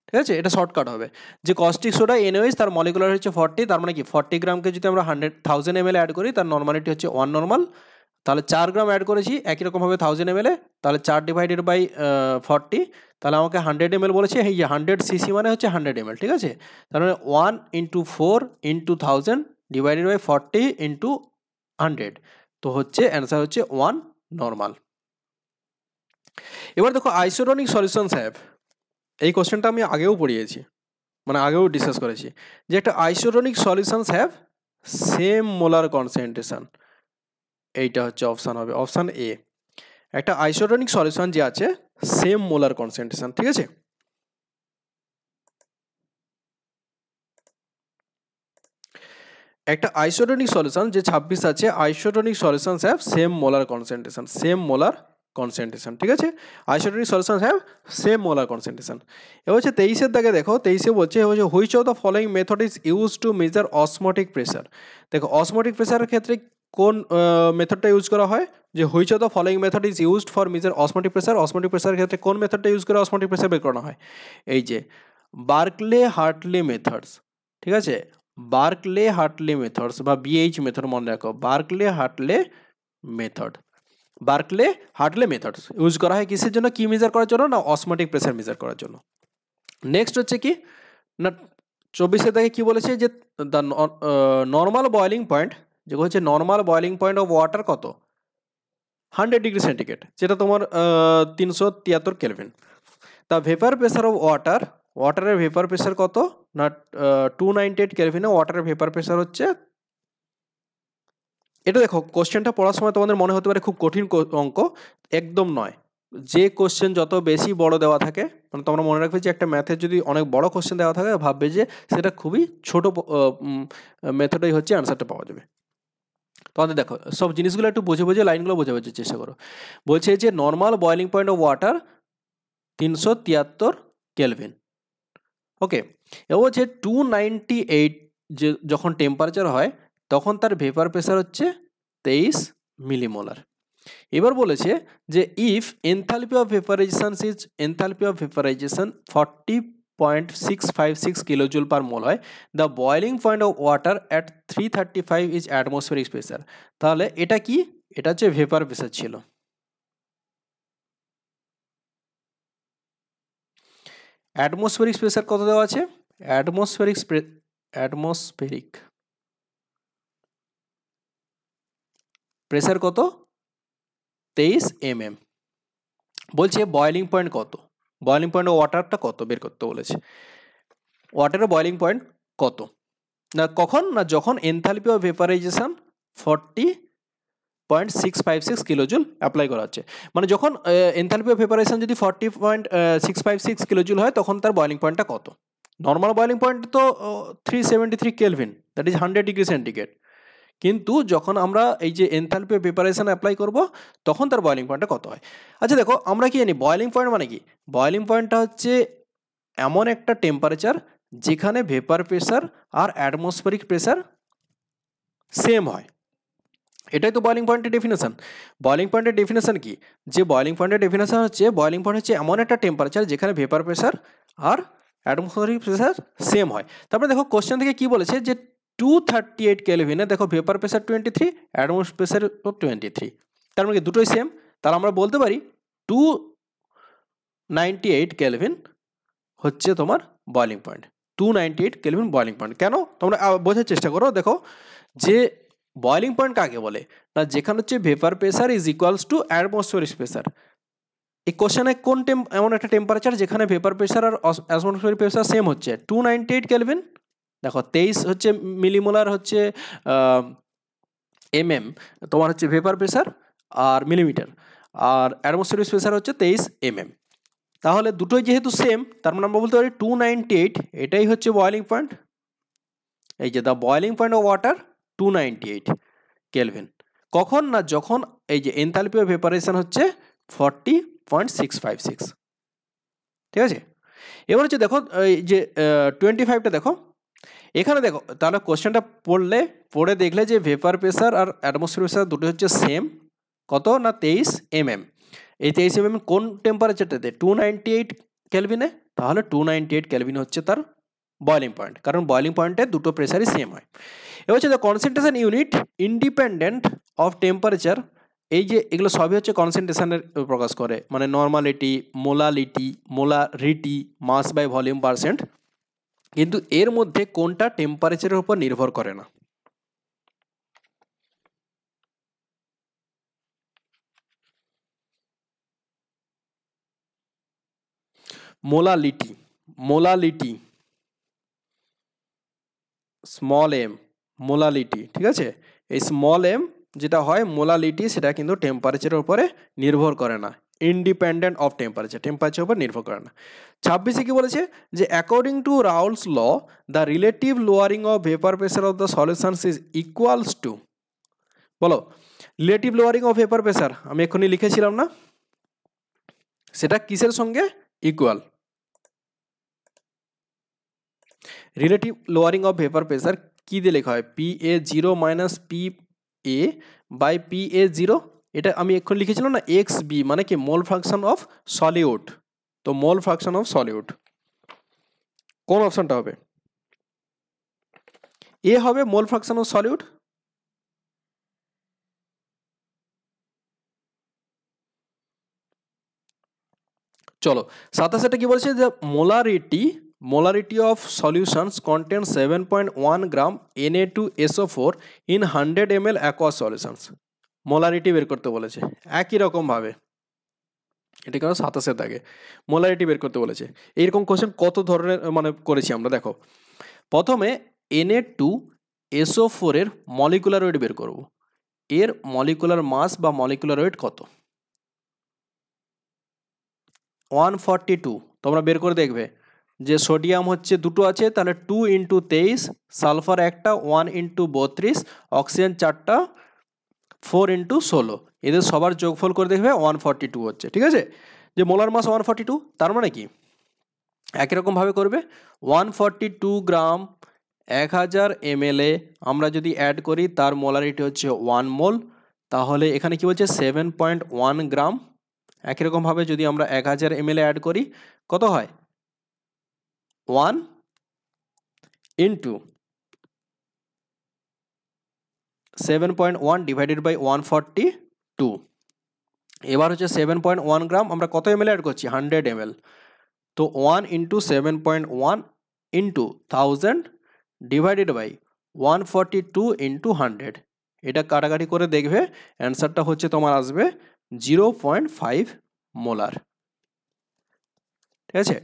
ঠিক আছে, এটা শর্টকাট হবে। যে কস্টিক সোডা NaOH তার মলিকুলার হচ্ছে 40, তার মানে কি 40 গ্রামকে যদি আমরা 1000 ml অ্যাড করি তার নর্মালিটি হচ্ছে 1 নর্মাল, তাহলে 4 গ্রাম অ্যাড করেছি একই রকমভাবে 1000 ml এ, তাহলে 4 ডিভাইডেড বাই 40, তাহলে আমাকে 100 ml বলেছে, এই যে 100 cc মানে হচ্ছে 100 ml, ঠিক আছে। তাহলে 1 × 4 × 1000 ডিভাইডেড বাই 40 × 100, তো হচ্ছে অ্যান্সার হচ্ছে 1 নর্মাল। এবার দেখো আইসোটোনিক সলিউশনস হ্যাভ, এই কোশ্চেনটা আমি আগেও পড়িয়েছি, মানে আগেও ডিসকাস করেছি, যে একটা isotonic solutions have same molar concentration, এইটা হচ্ছে অপশান হবে অপশান এ। একটা আইসোটোনিক সলিউশন যে আছে সেম মোলার কনসেন্ট্রেশন, ঠিক আছে। একটা আইসোটোনিক সলিউশন যে 26 আছে, isotonic solutions have same molar concentration, same molar concentration, ঠিক আছে। Isotonic solutions have same molar concentration. এবার হচ্ছে 23-এর দাগে দেখো, 23-এ বলছে which of the following method is use to measure osmotic pressure. দেখো অসমোটিক প্রেসারের ক্ষেত্রে কোন মেথডটা ইউজ করা হয়, যে which of the following method is used for measure osmotic pressure. Osmotic প্রেসারের ক্ষেত্রে কোন মেথডটা ইউজ করে অসমোটিক প্রেসার বের করানো হয়? এই যে বার্কলে হার্টলি মেথডস, ঠিক আছে, বার্কলে হার্টলি মেথডস বা বিএইচ মেথড মনে রাখো, Berkeley Hartley method, Berkeley Hartley methods use করা হয় কিসের জন্য, কি মেজার করার জন্য না অসমোটিক প্রেসার মেজার করার জন্য। নেক্সট হচ্ছে কি না 24 থেকে কি বলেছে যে দ্য নর্মাল বয়লিং পয়েন্ট, যেগুলো হচ্ছে normal boiling point of water কত 100 ডিগ্রি সেন্টিগ্রেড, যেটা তোমার 373 কেলভিন। তা ভেপার প্রেসার অফ ওয়াটার, ওয়াটারের ভেপার প্রেসার কত না 298 কেলভিনে ওয়াটারের ভেপার প্রেসার হচ্ছে। এটা দেখো কোশ্চেনটা পড়ার সময় তোমাদের মনে হতে পারে খুব কঠিন অঙ্ক, একদম নয়। যে কোশ্চেন যত বেশি বড় দেওয়া থাকে, মানে তোমরা মনে রাখবে যে একটা ম্যাথের যদি অনেক বড় কোশ্চেন দেওয়া থাকে ভাববে যে সেটা খুবই ছোট মেথডেই হচ্ছে অ্যান্সারটা পাওয়া যাবে। তোমাদের দেখো সব জিনিসগুলো একটু বুঝে বুঝে লাইনগুলো বুঝে বোঝার চেষ্টা করো। বলছে যে normal boiling point of water 373 kelvin, okay. এবার বলছে 298 যে যখন টেম্পারেচার হয় তখন তার ভেপার প্রেসার হচ্ছে 23 মিলিমোলার। এবার বলেছে যে if enthalpy of vaporisation is, enthalpy of vaporisation 40.656 kilojoule per mole হয়, the boiling point of water at 335 is atmospheric pressure. তাহলে এটা কি, এটা হচ্ছে ভেপার প্রেসার ছিল। অ্যাটমসফেরিক প্রেসার কত দেওয়া আছে, অ্যাটমসফেরিক প্রেসার কত 23 mm। বলছে বয়লিং পয়েন্ট কত, বয়লিং পয়েন্ট ওয়াটারটা কত বের করতে বলেছে। ওয়াটারের বয়লিং পয়েন্ট কত না কখন না যখন enthalpy of vaporisation 40.656 kilojoule apply করা হচ্ছে, মানে যখন এনথালপি অফ ভেপারাইজেশন যদি 40.656 কিলোজুল হয় তখন তার বয়লিং পয়েন্টটা কত। নর্মাল বয়লিং পয়েন্ট তো 373 kelvin, that is 100 degree centigrade, কিন্তু যখন আমরা এই যে এনথালপি অফ ভেপারাইজেশন অ্যাপ্লাই করব তখন তার বয়লিং পয়েন্টটা কত হয়। আচ্ছা দেখো আমরা কি জানি বয়লিং পয়েন্ট মানে কি, বয়লিং পয়েন্টটা হচ্ছে এমন একটা টেম্পারেচার যেখানে ভেপার প্রেসার আর অ্যাটমসফেরিক প্রেসার সেম হয়, এটাই তো বয়লিং পয়েন্টের ডেফিনেশন। বয়লিং পয়েন্টের ডেফিনেশন কি, যে বয়লিং পয়েন্টের ডেফিনেশন হচ্ছে বয়লিং পয়েন্ট হচ্ছে এমন একটা টেম্পারেচার যেখানে ভেপার প্রেসার আর অ্যাটমসফেরিক প্রেসার সেম হয়। তারপরে দেখো কোশ্চেন থেকে কি বলেছে যে 238 কেলভিনে দেখো ভেপার প্রেসার 23, অ্যাটমসফেরিক প্রেসার 23, তার মানে কি দুটোই সেম। তাহলে আমরা বলতে পারি 298 কেলভিন হচ্ছে তোমার boiling point, 298 kelvin boiling point. কেন তোমরা বোঝার চেষ্টা করো, দেখো যে বয়লিং পয়েন্ট কাকে বলে না যেখানে হচ্ছে vapour pressure is equals two atmospheric pressure. এই কোশ্চেনে কোন এমন একটা টেম্পারেচার যেখানে ভেপার প্রেসার আর অ্যাটমসফেরিক প্রেসার সেম হচ্ছে 298 কেলভিন, দেখো 23 হচ্ছে মিলিমোলার হচ্ছে mm, তোমার হচ্ছে ভেপার প্রেসার আর মিলিমিটার, আর অ্যাটমসফেরিক প্রেসার হচ্ছে 23 mm। তাহলে দুটোই যেহেতু সেম তার মানে আমরা বলতে পারি 298 এটাই হচ্ছে বয়লিং পয়েন্ট। এই যে the boiling point of water 298 kelvin, কখন না যখন এই যে এনথালপি অফ ভেপারেশন হচ্ছে 40.656, ঠিক আছে। এবার হচ্ছে দেখো এই যে 25টা দেখো, এখানে দেখো তাহলে কোশ্চেনটা পড়ে দেখলে যে ভেপার প্রেসার আর অ্যাটমসফিয়ার প্রেসার দুটো হচ্ছে সেম, কত না 23 mm। এই 23 mm কোন টেম্পারেচারটাতে 298 কেলভিনে, তাহলে 298 কেলভিন হচ্ছে তার বয়লিং পয়েন্ট, কারণ বয়লিং পয়েন্টে দুটো প্রেসারই সেম হয়। এবার হচ্ছে the concentration unit independent of temperature, এই যে এগুলো সবই হচ্ছে কনসেন্ট্রেশনের প্রকাশ করে, মানে normality, molarity, mass by volume percent, কিন্তু এর মধ্যে কোনটা টেম্পারেচারের উপর নির্ভর করে না। মোলালিটি স্মল এম, মোলালিটি, ঠিক আছে। এই স্মল এম যেটা হয় মোলালিটি, সেটা কিন্তু টেম্পারেচারের উপরে নির্ভর করে না, ইন্ডিপেন্ডেন্ট অফ টেম্পারেচার উপর নির্ভর করে না। 26 কি বলেছে যে according to Raoult's law the relative lowering of vapour pressure of the solutions is equals to, বলো relative lowering of vapour pressure আমি এক্ষুনি লিখেছিলাম না, সেটা কিসের সঙ্গে equal, relative lowering of vapour pressure কি দিয়ে লেখা হয় PA0 minus P A by P A zero, এটা আমি এক্ষুনি লিখেছিলাম না এক্স বি মানে কি মোল ফ্র্যাকশন অফ সলিউড, তো মোল ফ্র্যাকশন অফ সলিউড কোন অপশনটা হবে? এ হবে মোল ফ্র্যাকশন অফ সলিউড। চলো 27 কি বলছে যে molarity of solutions contain 7.1 gram Na2SO4 in 100 ml aqua solutions, molarity বের করতে বলেছে একই রকম ভাবে, এটা কেন 27 দাগে মোলারিটি বের করতে বলেছে। এইরকম কোশ্চেন কত ধরনের মানে করেছি আমরা, দেখো প্রথমে Na2SO4 এর মলিকুলার ওয়েট বের করব, এর মলিকুলার মাস বা মলিকুলার ওয়েট কত, 142, তোমরা বের করে দেখবে যে সোডিয়াম হচ্ছে দুটো আছে তাহলে 2 × 23, সালফার একটা 1 × 32, অক্সিজেন চারটা 4 × 16, এদের সবার যোগফল করে দেখবে 142 হচ্ছে, ঠিক আছে। যে মোলার মাস 142, তার মানে কি একই রকমভাবে করবে 142 গ্রাম 1000 ml এ আমরা যদি অ্যাড করি তার মোলারিটি হচ্ছে 1 মোল, তাহলে এখানে কি বলছে 7.1 গ্রাম। একই রকমভাবে যদি আমরা 1000 ml অ্যাড করি কত হয় 1 × 7.1 ডিভাইডেড বাই 142, এবার হচ্ছে 7.1 গ্রাম আমরা কত ml অ্যাড করছি 100 ml, তো 1 × 7.1 × 1000 ডিভাইডেড বাই 142 × 100, এটা কাটাকাটি করে দেখবে অ্যান্সারটা হচ্ছে তোমার আসবে 0.5 মোলার, ঠিক আছে।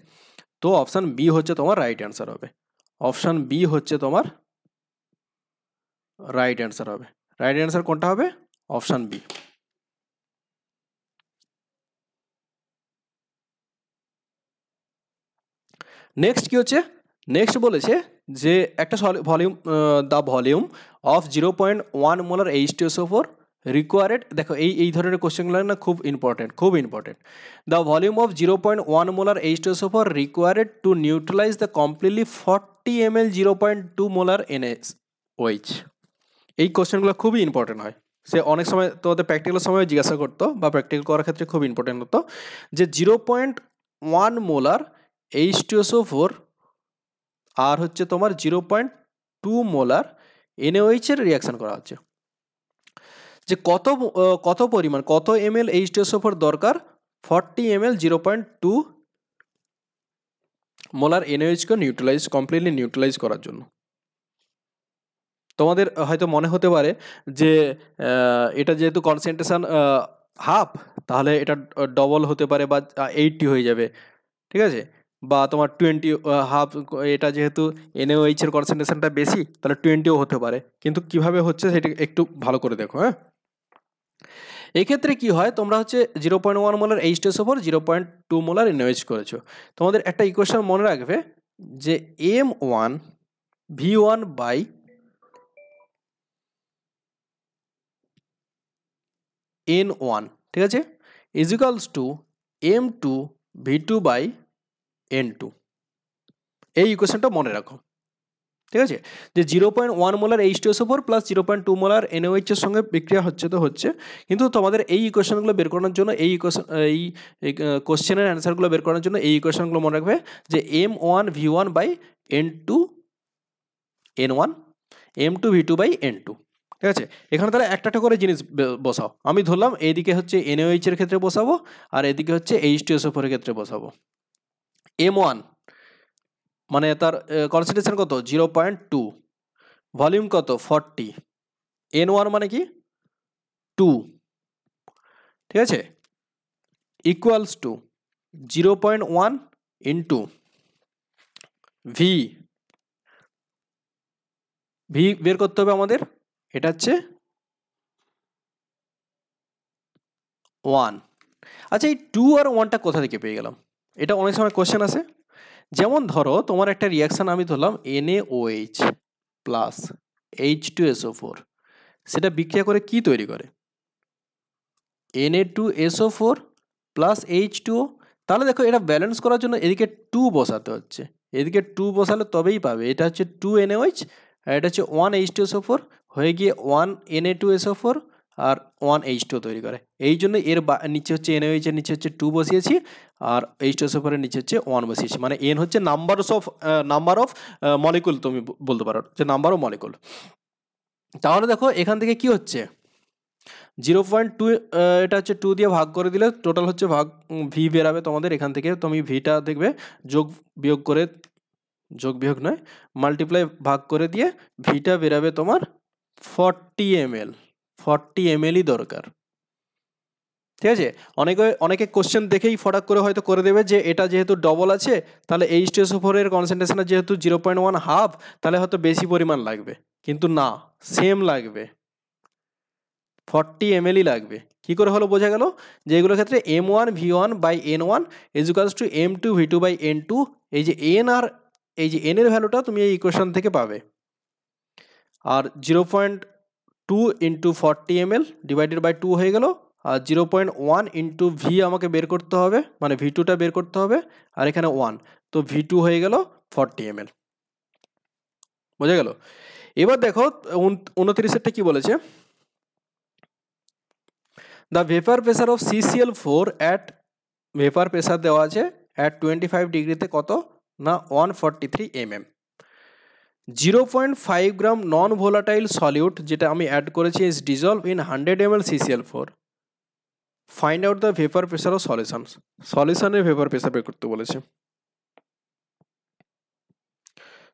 তো অপশান বি হচ্ছে তোমার রাইট অ্যান্সার হবে, অপশান বি হচ্ছে তোমার রাইট অ্যান্সার হবে। রাইট অ্যান্সার কোনটা হবে? Option B. নেক্সট কি হচ্ছে, নেক্সট বলেছে যে একটা volume the volume of 0.1 molar H2SO4 required, দেখো এই ধরনের কোশ্চেনগুলো না খুব important. The volume of 0.1 molar H2SO4 required to neutralize the completely 40 ml 0.2 molar NaOH, এই কোশ্চেনগুলো খুবই ইম্পর্টেন্ট হয়, সে অনেক সময় তোমাদের প্র্যাকটিক্যালের সময় জিজ্ঞাসা করতো বা প্র্যাকটিক্যাল করার ক্ষেত্রে খুব ইম্পর্টেন্ট হতো যে 0.1 মোলার H2SO4 আর হচ্ছে তোমার 0.2 মোলার NaOH এর রিয়াকশন করা হচ্ছে, যে কত পরিমাণ কত ml H2SO4 দরকার 40 ml 0.2 মোলার NaOH কে কমপ্লিটলি নিউট্রালাইজ করার জন্য। তোমাদের হয়তো মনে হতে পারে যে এটা যেহেতু কনসেন্ট্রেশন হাফ তাহলে এটা ডবল হতে পারে বা 80 হয়ে যাবে, ঠিক আছে, বা তোমার 20 হাফ, এটা যেহেতু NaOH এর কনসেন্ট্রেশনটা বেশি তাহলে 20ও হতে পারে, কিন্তু কিভাবে হচ্ছে সেটা একটু ভালো করে দেখো। হ্যাঁ, এক্ষেত্রে কি হয়, তোমরা হচ্ছে 0.1 মোলার H2SO4 0.2 মোলার NaOH করেছো, তোমাদের একটা ইকুয়েশন মনে রাখবে যে M1 V1 বাই N1, ঠিক আছে, is equals two M2 V2 by N2, এই ইকুয়েশনটা মনে রাখো, ঠিক আছে, যে 0.1 molar H2SO4 plus 0.2 molar NaOH এর সঙ্গে বিক্রিয়া হচ্ছে তো হচ্ছে, কিন্তু তোমাদের এই ইকুয়েশনগুলো বের করানোর জন্য এই কোশ্চেনের অ্যান্সারগুলো বের করানোর জন্য এই ইকুয়েশনগুলো মনে রাখবে যে M1 V1 by N2 N1, M2 V2 by N2, ঠিক আছে। এখানে তাহলে একটা করে জিনিস বসাও, আমি ধরলাম এইদিকে হচ্ছে NaOH এর ক্ষেত্রে বসাবো আর এদিকে হচ্ছে H2SO4 এর ক্ষেত্রে বসাবো। M1 মানে তার কনসেন্ট্রেশন কত 0.2, ভলিউম কত 40, N1 মানে কি 2, ঠিক আছে, ইকুয়ালস টু 0.1 ইন্টু ভি বের করতে হবে আমাদের, এটা হচ্ছে 1। আচ্ছা, এই 2 আর 1টা কোথা থেকে পেয়ে গেলাম, এটা অনেক সময় কোশ্চেন আসে, যেমন ধরো তোমার একটা রিয়াকশন আমি ধরলাম NaOH প্লাস H2SO4, সেটা বিক্রিয়া করে কি তৈরি করে Na2SO4 প্লাস H2O, তাহলে দেখো এটা ব্যালেন্স করার জন্য এদিকে 2 বসাতে হচ্ছে, এদিকে 2 বসালে তবেই পাবে, এটা হচ্ছে 2 NaOH আর এটা হচ্ছে 1 H2SO4 হয়ে গিয়ে 1 Na2SO4 আর 1 H2 তৈরি করে। এই জন্য এর নিচে হচ্ছে NaOH এর নিচে হচ্ছে 2 বসিয়েছি আর H2SO4 এর নিচে হচ্ছে 1 বসিয়েছি, মানে N হচ্ছে নাম্বার অফ মলিকুল, তুমি বলতে পারো যে নাম্বার অফ মলিকুল। তাহলে দেখো এখান থেকে কি হচ্ছে 0.2, এটা হচ্ছে 2 দিয়ে ভাগ করে দিলে টোটাল হচ্ছে ভি বেরাবে তোমাদের। এখান থেকে তুমি ভিটা দেখবে যোগ বিয়োগ নয়, মাল্টিপ্লাই ভাগ করে দিয়ে ভিটা বেরাবে তোমার 40 ml। 40 ml-ই দরকার, ঠিক আছে। অনেকে কোশ্চেন দেখেই ফটাক করে হয়তো করে দেবে যে এটা যেহেতু ডবল আছে তাহলে H2SO4 এর কনসেন্ট্রেশন যেহেতু 0.1 হাফ, তাহলে হয়তো বেশি পরিমাণ লাগবে, কিন্তু না, সেম লাগবে, 40 ml-ই লাগবে। কি করে হলো বোঝা গেল যে এগুলোর ক্ষেত্রে M1V1/N1 = M2V2/N2। এই যে N আর এই যে N এর ভ্যালুটা তুমি এই ইকুয়েশন থেকে পাবে। আর 0.2 × 40 ml ডিভাইডেড বাই 2 হয়ে গেল, আর 0.1 × V আমাকে বের করতে হবে, মানে V2টা বের করতে হবে, আর এখানে 1, তো V2 হয়ে গেল 40 ml। বোঝা গেল? এবার দেখো 29-এরটা কি বলেছে, the vapour pressure of CCl4 at vapour pressure দেওয়া আছে অ্যাট 25 ডিগ্রিতে কত না 143 mm। 0.5 gram non volatile solute যেটা আমি অ্যাড করেছি is dissolve in 100 ml CCl4। Find out the vapour pressure of solutions. সলিউশনের ভেপার প্রেসার বের করতে বলেছে।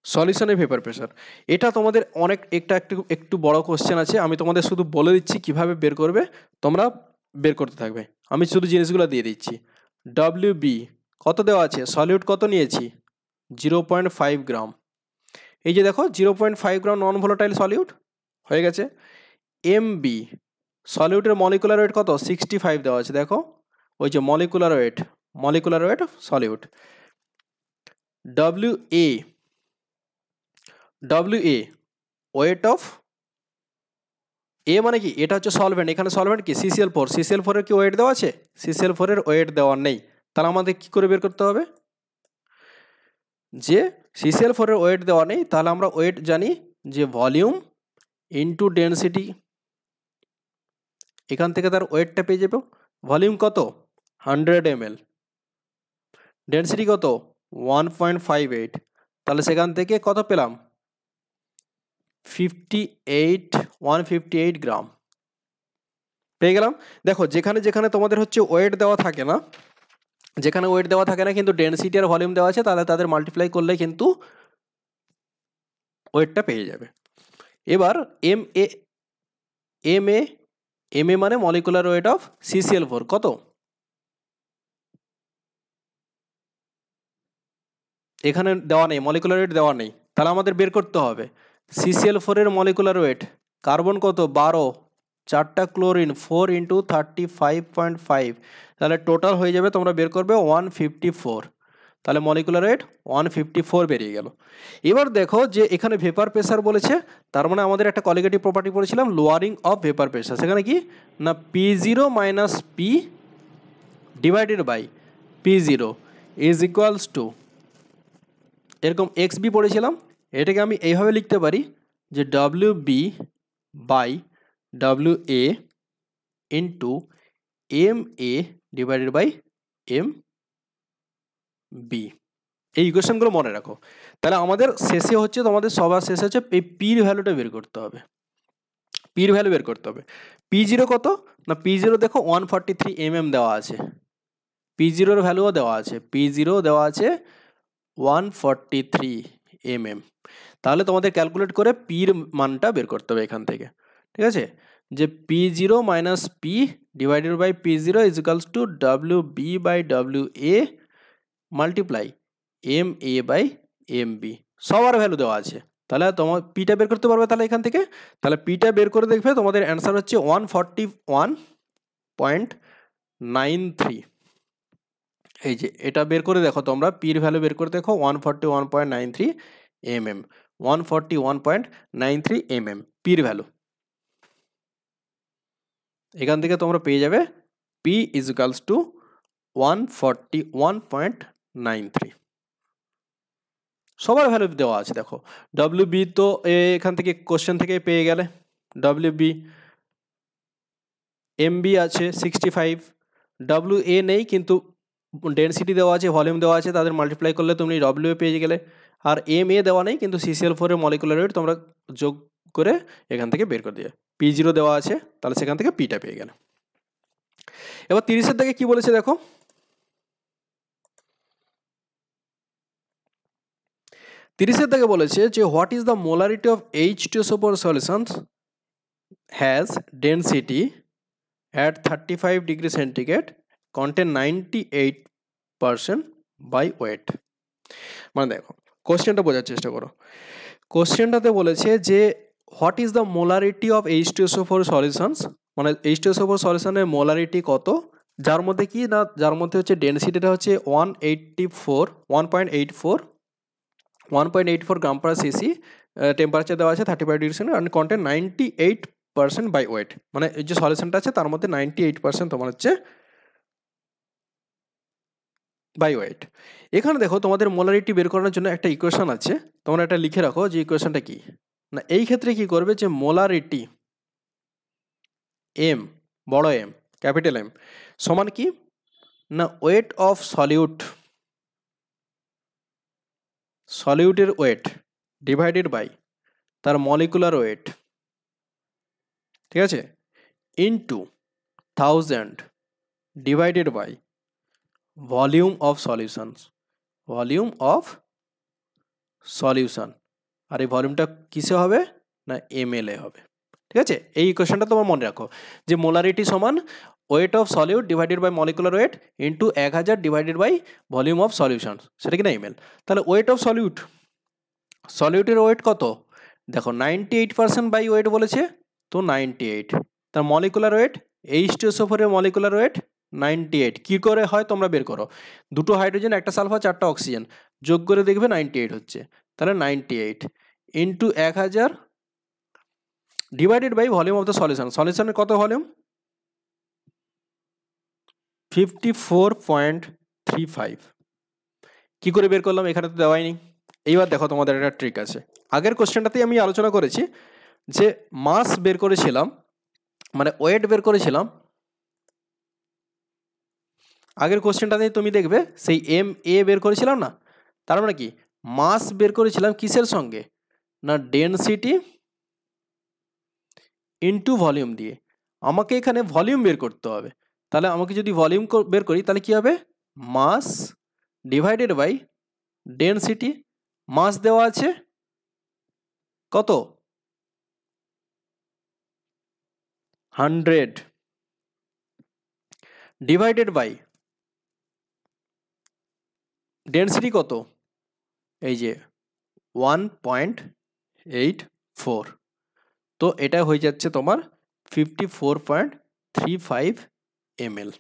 সলিউশনের ভেপার প্রেসার, এটা তোমাদের একটু বড় কোশ্চেন আছে, আমি তোমাদের শুধু বলে দিচ্ছি কিভাবে বের করবে, তোমরা বের করতে থাকবে। আমি শুধু জিনিসগুলো দিয়ে দিচ্ছি। WB কত দেওয়া আছে, সলিউট কত নিয়েছি 0.5 গ্রাম। এই যে দেখো 0.5 গ্রাম নন ভোলাটাইল সলিউট হয়ে গেছে। MB সলিউটের মলিকুলার ওয়েট কত 65 দেওয়া আছে, দেখো ওই যে molecular weight solute. WA weight of A মানে কি, এটা হচ্ছে সলভেন্ট, এখানে সলভেন্ট কি CCl4 এর কি ওয়েট দেওয়া আছে, CCl4 এর ওয়েট দেওয়া নেই, তাহলে আমাদের কি করে বের করতে হবে যে CCl4 এর ওয়েট দেওয়া নেই, তাহলে আমরা ওয়েট জানি যে ভলিউম ইনটু ডেনসিটি, এখান থেকে তার ওয়েটটা পেয়ে যাবো। ভলিউম কত 100 ml, ডেনসিটি কত 1.58, তাহলে সেখান থেকে কত পেলাম 158 গ্রাম পেয়ে গেলাম। দেখো যেখানে তোমাদের হচ্ছে ওয়েট দেওয়া থাকে না, কিন্তু ডেনসিটি আর ভলিউম দেওয়া আছে, তাহলে তাদের মাল্টিপ্লাই করলে কিন্তু ওয়েটটা পেয়ে যাবে। এবার MA মানে মলিকুলার ওয়েট অফ CCl4 কত, এখানে দেওয়া নেই, মলিকুলার ওয়েট দেওয়া নেই, তাহলে আমাদের বের করতে হবে CCl4 এর মলিকুলার ওয়েট। কার্বন কত 12, 4টা ক্লোরিন 4 × 35.5, তাহলে টোটাল হয়ে যাবে, তোমরা বের করবে 154, তাহলে মলিকুলার ওয়েট 154 বেরিয়ে গেল। এবার দেখো যে এখানে ভেপার প্রেসার বলেছে, তার মানে আমাদের একটা কলিগেটিভ প্রপার্টি পড়েছিলাম লোয়ারিং অফ ভেপার প্রেসার, সেখানে কি না P0 - P divided by P0 is equals to এরকম XB পড়েছিলাম, এটাকে আমি এইভাবে লিখতে পারি যে WB/WA into MA divided by MB। এই ইকুয়েশনগুলো মনে রাখো। তাহলে আমাদের শেষে হচ্ছে তোমাদের সবার শেষে হচ্ছে এই পির ভ্যালুটা বের করতে হবে, পির ভ্যালু বের করতে হবে। P0 কত না P0 দেখো 143 mm দেওয়া আছে, P0 এর ভ্যালুও দেওয়া আছে, P0 দেওয়া আছে 143 mm। তাহলে তোমাদের ক্যালকুলেট করে পির মানটা বের করতে হবে এখান থেকে, ঠিক আছে, যে P0 - P divided by P0 is equals to WB/WA multiply MA/MB, সবার ভ্যালু দেওয়া আছে। তাহলে তোমার পিটা বের করতে পারবে, তাহলে এখান থেকে তাহলে পিটা বের করে দেখবে তোমাদের অ্যান্সার হচ্ছে 141.93। এই যে এটা বের করে দেখো, তোমরা পির ভ্যালু বের করে দেখো 141.93 mm, 141.93 mm পির ভ্যালু। এখান থেকে তোমরা পেয়ে যাবে P ইজ ইকুয়ালস টু 141.93। সবার ভ্যালু দেওয়া আছে, দেখো WB তো এখান থেকে কোশ্চেন থেকে পেয়ে গেলে। ডব্লিউবি, এমবি আছে 65, ডব্লিউএ নেই কিন্তু ডেনসিটি দেওয়া আছে, ভলিউম দেওয়া আছে, তাদের মাল্টিপ্লাই করলে তুমি ডব্লিউএ পেয়ে গেলে। আর এমএ দেওয়া নেই কিন্তু CCl4 এর মলিকুলার ওয়েট তোমরা যোগ করে এখান থেকে বের করে দিয়ে P0 দেওয়া আছে, তাহলে সেখান থেকে পিটা পেয়ে গেলে। এবার 30-এর দাগে কি বলেছে দেখো, 30-এর দাগে বলেছে যে what is the molarity of H2SO4 solutions has density at 35 degree centigrade contain 98% by weight। মানে দেখো কোশ্চেনটা বোঝার চেষ্টা করো। কোশ্চেনটাতে বলেছে যে what is the molarity of H2SO4 solutions, মানে H2SO4 সলিউশনের মোলারিটি কত, যার মধ্যে কি না, যার মধ্যে হচ্ছে ডেনসিটিটা হচ্ছে 1.84 গ্রাম পার সিসি, টেম্পারেচার দেওয়া আছে 35 degree centigrade, and content 98% by weight, মানে এই যে সলিউশনটা আছে তার মধ্যে 98% তোমার হচ্ছে বাই ওয়েট। এখানে দেখো তোমাদের মোলারিটি বের করার জন্য একটা ইকুয়েশন আছে, তোমরা এটা লিখে রাখো যে ইকুয়েশনটা কি না। এই ক্ষেত্রে কি করবে যে মোলারিটি এম, বড় এম, ক্যাপিটাল এম সমান কি না ওয়েট অফ সলিউট, সলিউটের ওয়েট ডিভাইডেড বাই তার মলিকুলার ওয়েট, ঠিক আছে, into 1000 divided by volume of solutions, volume of solution. আর এই ভলিউমটা কিসে হবে না ml এ হবে, ঠিক আছে। এই ইকুয়েশনটা তোমার মনে রাখো যে মোলারিটি সমান weight of solute divided by molecular weight into 1000 divided by volume of solution, সেটা কিনা ml। তাহলে ওয়েট অফ সলিউট, সলিউটের ওয়েট কত দেখো 98% বাই ওয়েট বলেছে, তো 98, তার মলিকুলার ওয়েট H2SO4 এর মলিকুলার ওয়েট 98, কি করে হয় তোমরা বের করো, দুটো হাইড্রোজেন একটা সালফার চারটা অক্সিজেন যোগ করে দেখবে 98 হচ্ছে, তাহলে 98 into 1000 divided by volume of the solution, সলিউশনের কত ভলিউম 54.35, কি করে বের করলাম এখানে তো দেওয়াই নেই। এইবার দেখো তোমাদের একটা ট্রিক আছে, আগের কোশ্চেনটাতেই আমি আলোচনা করেছি যে মাস বের করেছিলাম মানে ওয়েট বের করেছিলাম, আগের কোশ্চেনটাতেই তুমি দেখবে সেই MA বের করেছিলাম না, তার মানে কি মাস বের করেছিলাম কিসের সঙ্গে না ডেনসিটি ইনটু ভলিউম দিয়ে, আমাকে এখানে ভলিউম বের করতে হবে, তাহলে আমাকে যদি ভলিউম বের করি তাহলে কি হবে মাস ডিভাইডেড বাই ডেনসিটি, মাস দেওয়া আছে কত 100 ডিভাইডেড বাই ডেনসিটি কত এই যে 1.84, তো এটা হয়ে যাচ্ছে তোমার 54.35 ml,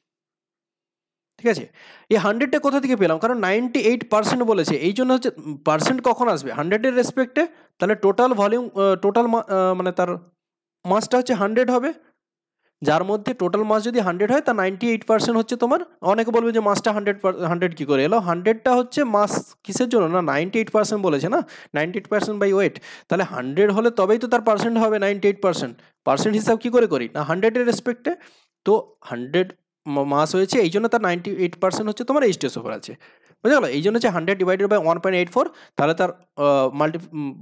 ঠিক আছে। এই 100টা কোথা থেকে পেলাম, কারণ 98% বলেছে, এই জন্য হচ্ছে পার্সেন্ট কখন আসবে 100-এর রেসপেক্টে, তাহলে টোটাল ভলিউম টোটাল মানে তার মাসটা হচ্ছে 100 হবে, যার মধ্যে টোটাল মাস যদি 100 হয় তা 98% হচ্ছে তোমার। অনেকে বলবে যে মাসটা 100 কী করে এলো, 100টা হচ্ছে মাস কিসের জন্য না 98% বলেছে না, 98% বাই ওয়েট, তাহলে 100 হলে তবেই তো তার পার্সেন্ট হবে 98%, পার্সেন্ট হিসাব কী করে করি না 100-এর রেসপেক্টে, তো 100 মাস হয়েছে এই জন্য তার 98% হচ্ছে তোমার H2SO4 আছে, বুঝা গেলো। এই জন্য হচ্ছে 100 ডিভাইডেড বাই 1.84, তাহলে তার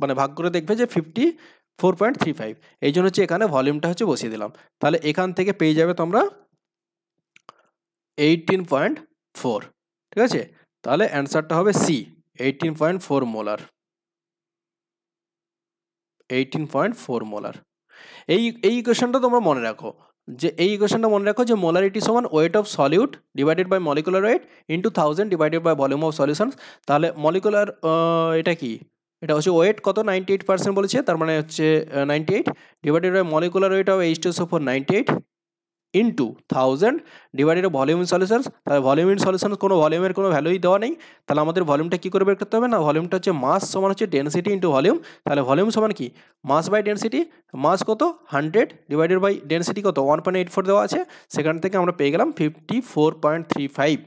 মানে ভাগ করে দেখবে যে 54.35, এই জন্য হচ্ছে এখানে ভলিউমটা হচ্ছে বসিয়ে দিলাম, তাহলে এখান থেকে পেয়ে যাবে তোমরা 18.4, ঠিক আছে। তাহলে অ্যান্সারটা হবে সি 18.4 মোলার, 18.4 মোলার। এই ইকুয়েশনটা তোমরা মনে রাখো যে এই ইকুয়েশনটা মনে রাখো যে মোলারিটি সমান weight of solute divided by molecular weight into 1000 divided by volume of solution, তাহলে মলিকুলার এটা কি এটা হচ্ছে ওয়েট কত 98% বলেছে, তার মানে হচ্ছে 98 divided by molecular weight of H2SO4 98 into 1000 divided volume in solutions, তাহলে ভলিউম ইন সলিউশনস কোনো ভলিউমের কোনো ভ্যালুই দেওয়া নেই, তাহলে আমাদের ভলিউমটা কী করে বের করতে হবে না ভলিউমটা হচ্ছে মাস সমান হচ্ছে ডেনসিটি ইন্টু ভলিউম, তাহলে ভলিউম সমান কি মাস বাই ডেনসিটি, মাস কত 100 ডিভাইডেড বাই ডেনসিটি কত 1.84 দেওয়া আছে, সেখান থেকে আমরা পেয়ে গেলাম 54.35,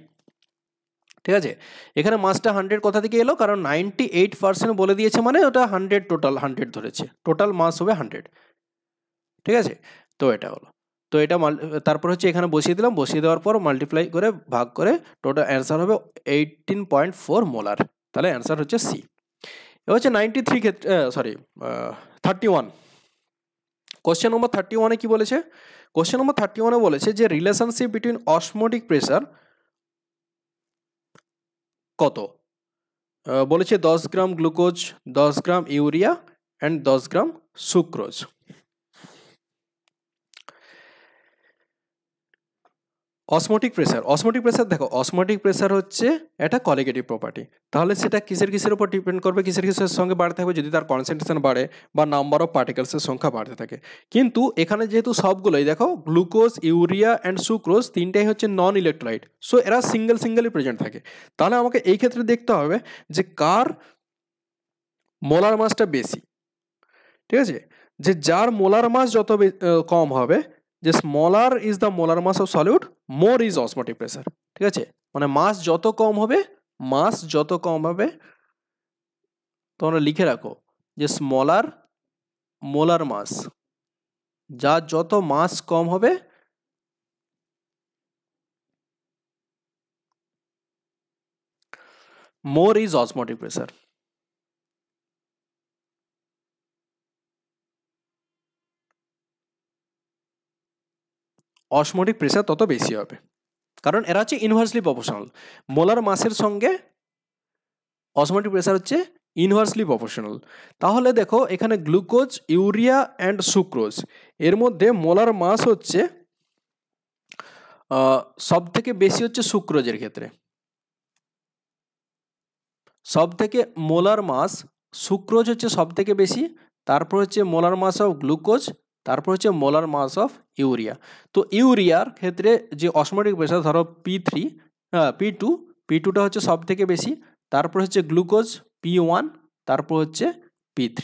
ঠিক আছে। এখানে মাসটা 100 কোথা থেকে এলো, কারণ 98% বলে দিয়েছে মানে ওটা 100 টোটাল 100 ধরেছে, টোটাল মাস হবে 100, ঠিক আছে? তো এটা হলো। তো এটা তারপর হচ্ছে এখানে বসিয়ে দিলাম, বসিয়ে দেওয়ার পর মাল্টিপ্লাই করে ভাগ করে টোটাল অ্যান্সার হবে 18.4 মোলার। তাহলে অ্যান্সার হচ্ছে সি। এবার হচ্ছে 93 ক্ষেত্রে, সরি 31, কোশ্চেন নম্বর 31-এ কি বলেছে? কোশ্চেন নম্বর 31-এ বলেছে যে রিলেশনশিপ বিটুইন অসমোটিক প্রেসার কত? বলেছে 10 gram glucose, 10 gram urea and 10 gram sucrose. Osmotic pressure দেখো, অসমোটিক প্রেসার হচ্ছে একটা কলিগেটিভ প্রপার্টি। তাহলে সেটা কিসের উপর ডিপেন্ড করবে? কিসের সঙ্গে বাড়তে হবে? যদি তার কনসেন্ট্রেশন বাড়ে বা নাম্বার অফ পার্টিকেলসের সংখ্যা বাড়তে থাকে। কিন্তু এখানে যেহেতু সবগুলোই দেখো গ্লুকোজ, ইউরিয়া অ্যান্ড সুক্রোজ তিনটাই হচ্ছে নন ইলেকট্রোলাইট, সো এরা সিঙ্গেলই প্রেজেন্ট থাকে। তাহলে আমাকে এই ক্ষেত্রে দেখতে হবে যে কার মোলার মাসটা বেশি। ঠিক আছে? যে যার মোলার মাস যত কম হবে, যে smaller is the molar mass of solute, more is osmotic pressure. ঠিক আছে? মানে মাস যত কম হবে তোমরা লিখে রাখো যে স্মলার মোলার মাস, যার যত মাস কম হবে মোর is osmotic pressure. Osmotic pressure তত বেশি হবে, কারণ এরা হচ্ছে ইনভার্সলি প্রপোর্শনাল। মোলার মাসের সঙ্গে অসমোটিক প্রেসার হচ্ছে ইনভার্সলি প্রপোর্শনাল। তাহলে দেখো এখানে গ্লুকোজ, ইউরিয়া অ্যান্ড সুক্রোজ এর মধ্যে মোলার মাস হচ্ছে সব থেকে বেশি হচ্ছে সুক্রোজের ক্ষেত্রে। সব থেকে মোলার মাস সুক্রোজ হচ্ছে সব থেকে বেশি, তারপর হচ্ছে মোলার মাস অফ গ্লুকোজ, তারপর হচ্ছে মোলার মাস অফ ইউরিয়া। তো ইউরিয়ার ক্ষেত্রে যে অসমোটিক প্রেসার ধরো P3, P2টা হচ্ছে সব থেকে বেশি, তারপর হচ্ছে গ্লুকোজ P1, তারপর হচ্ছে P3।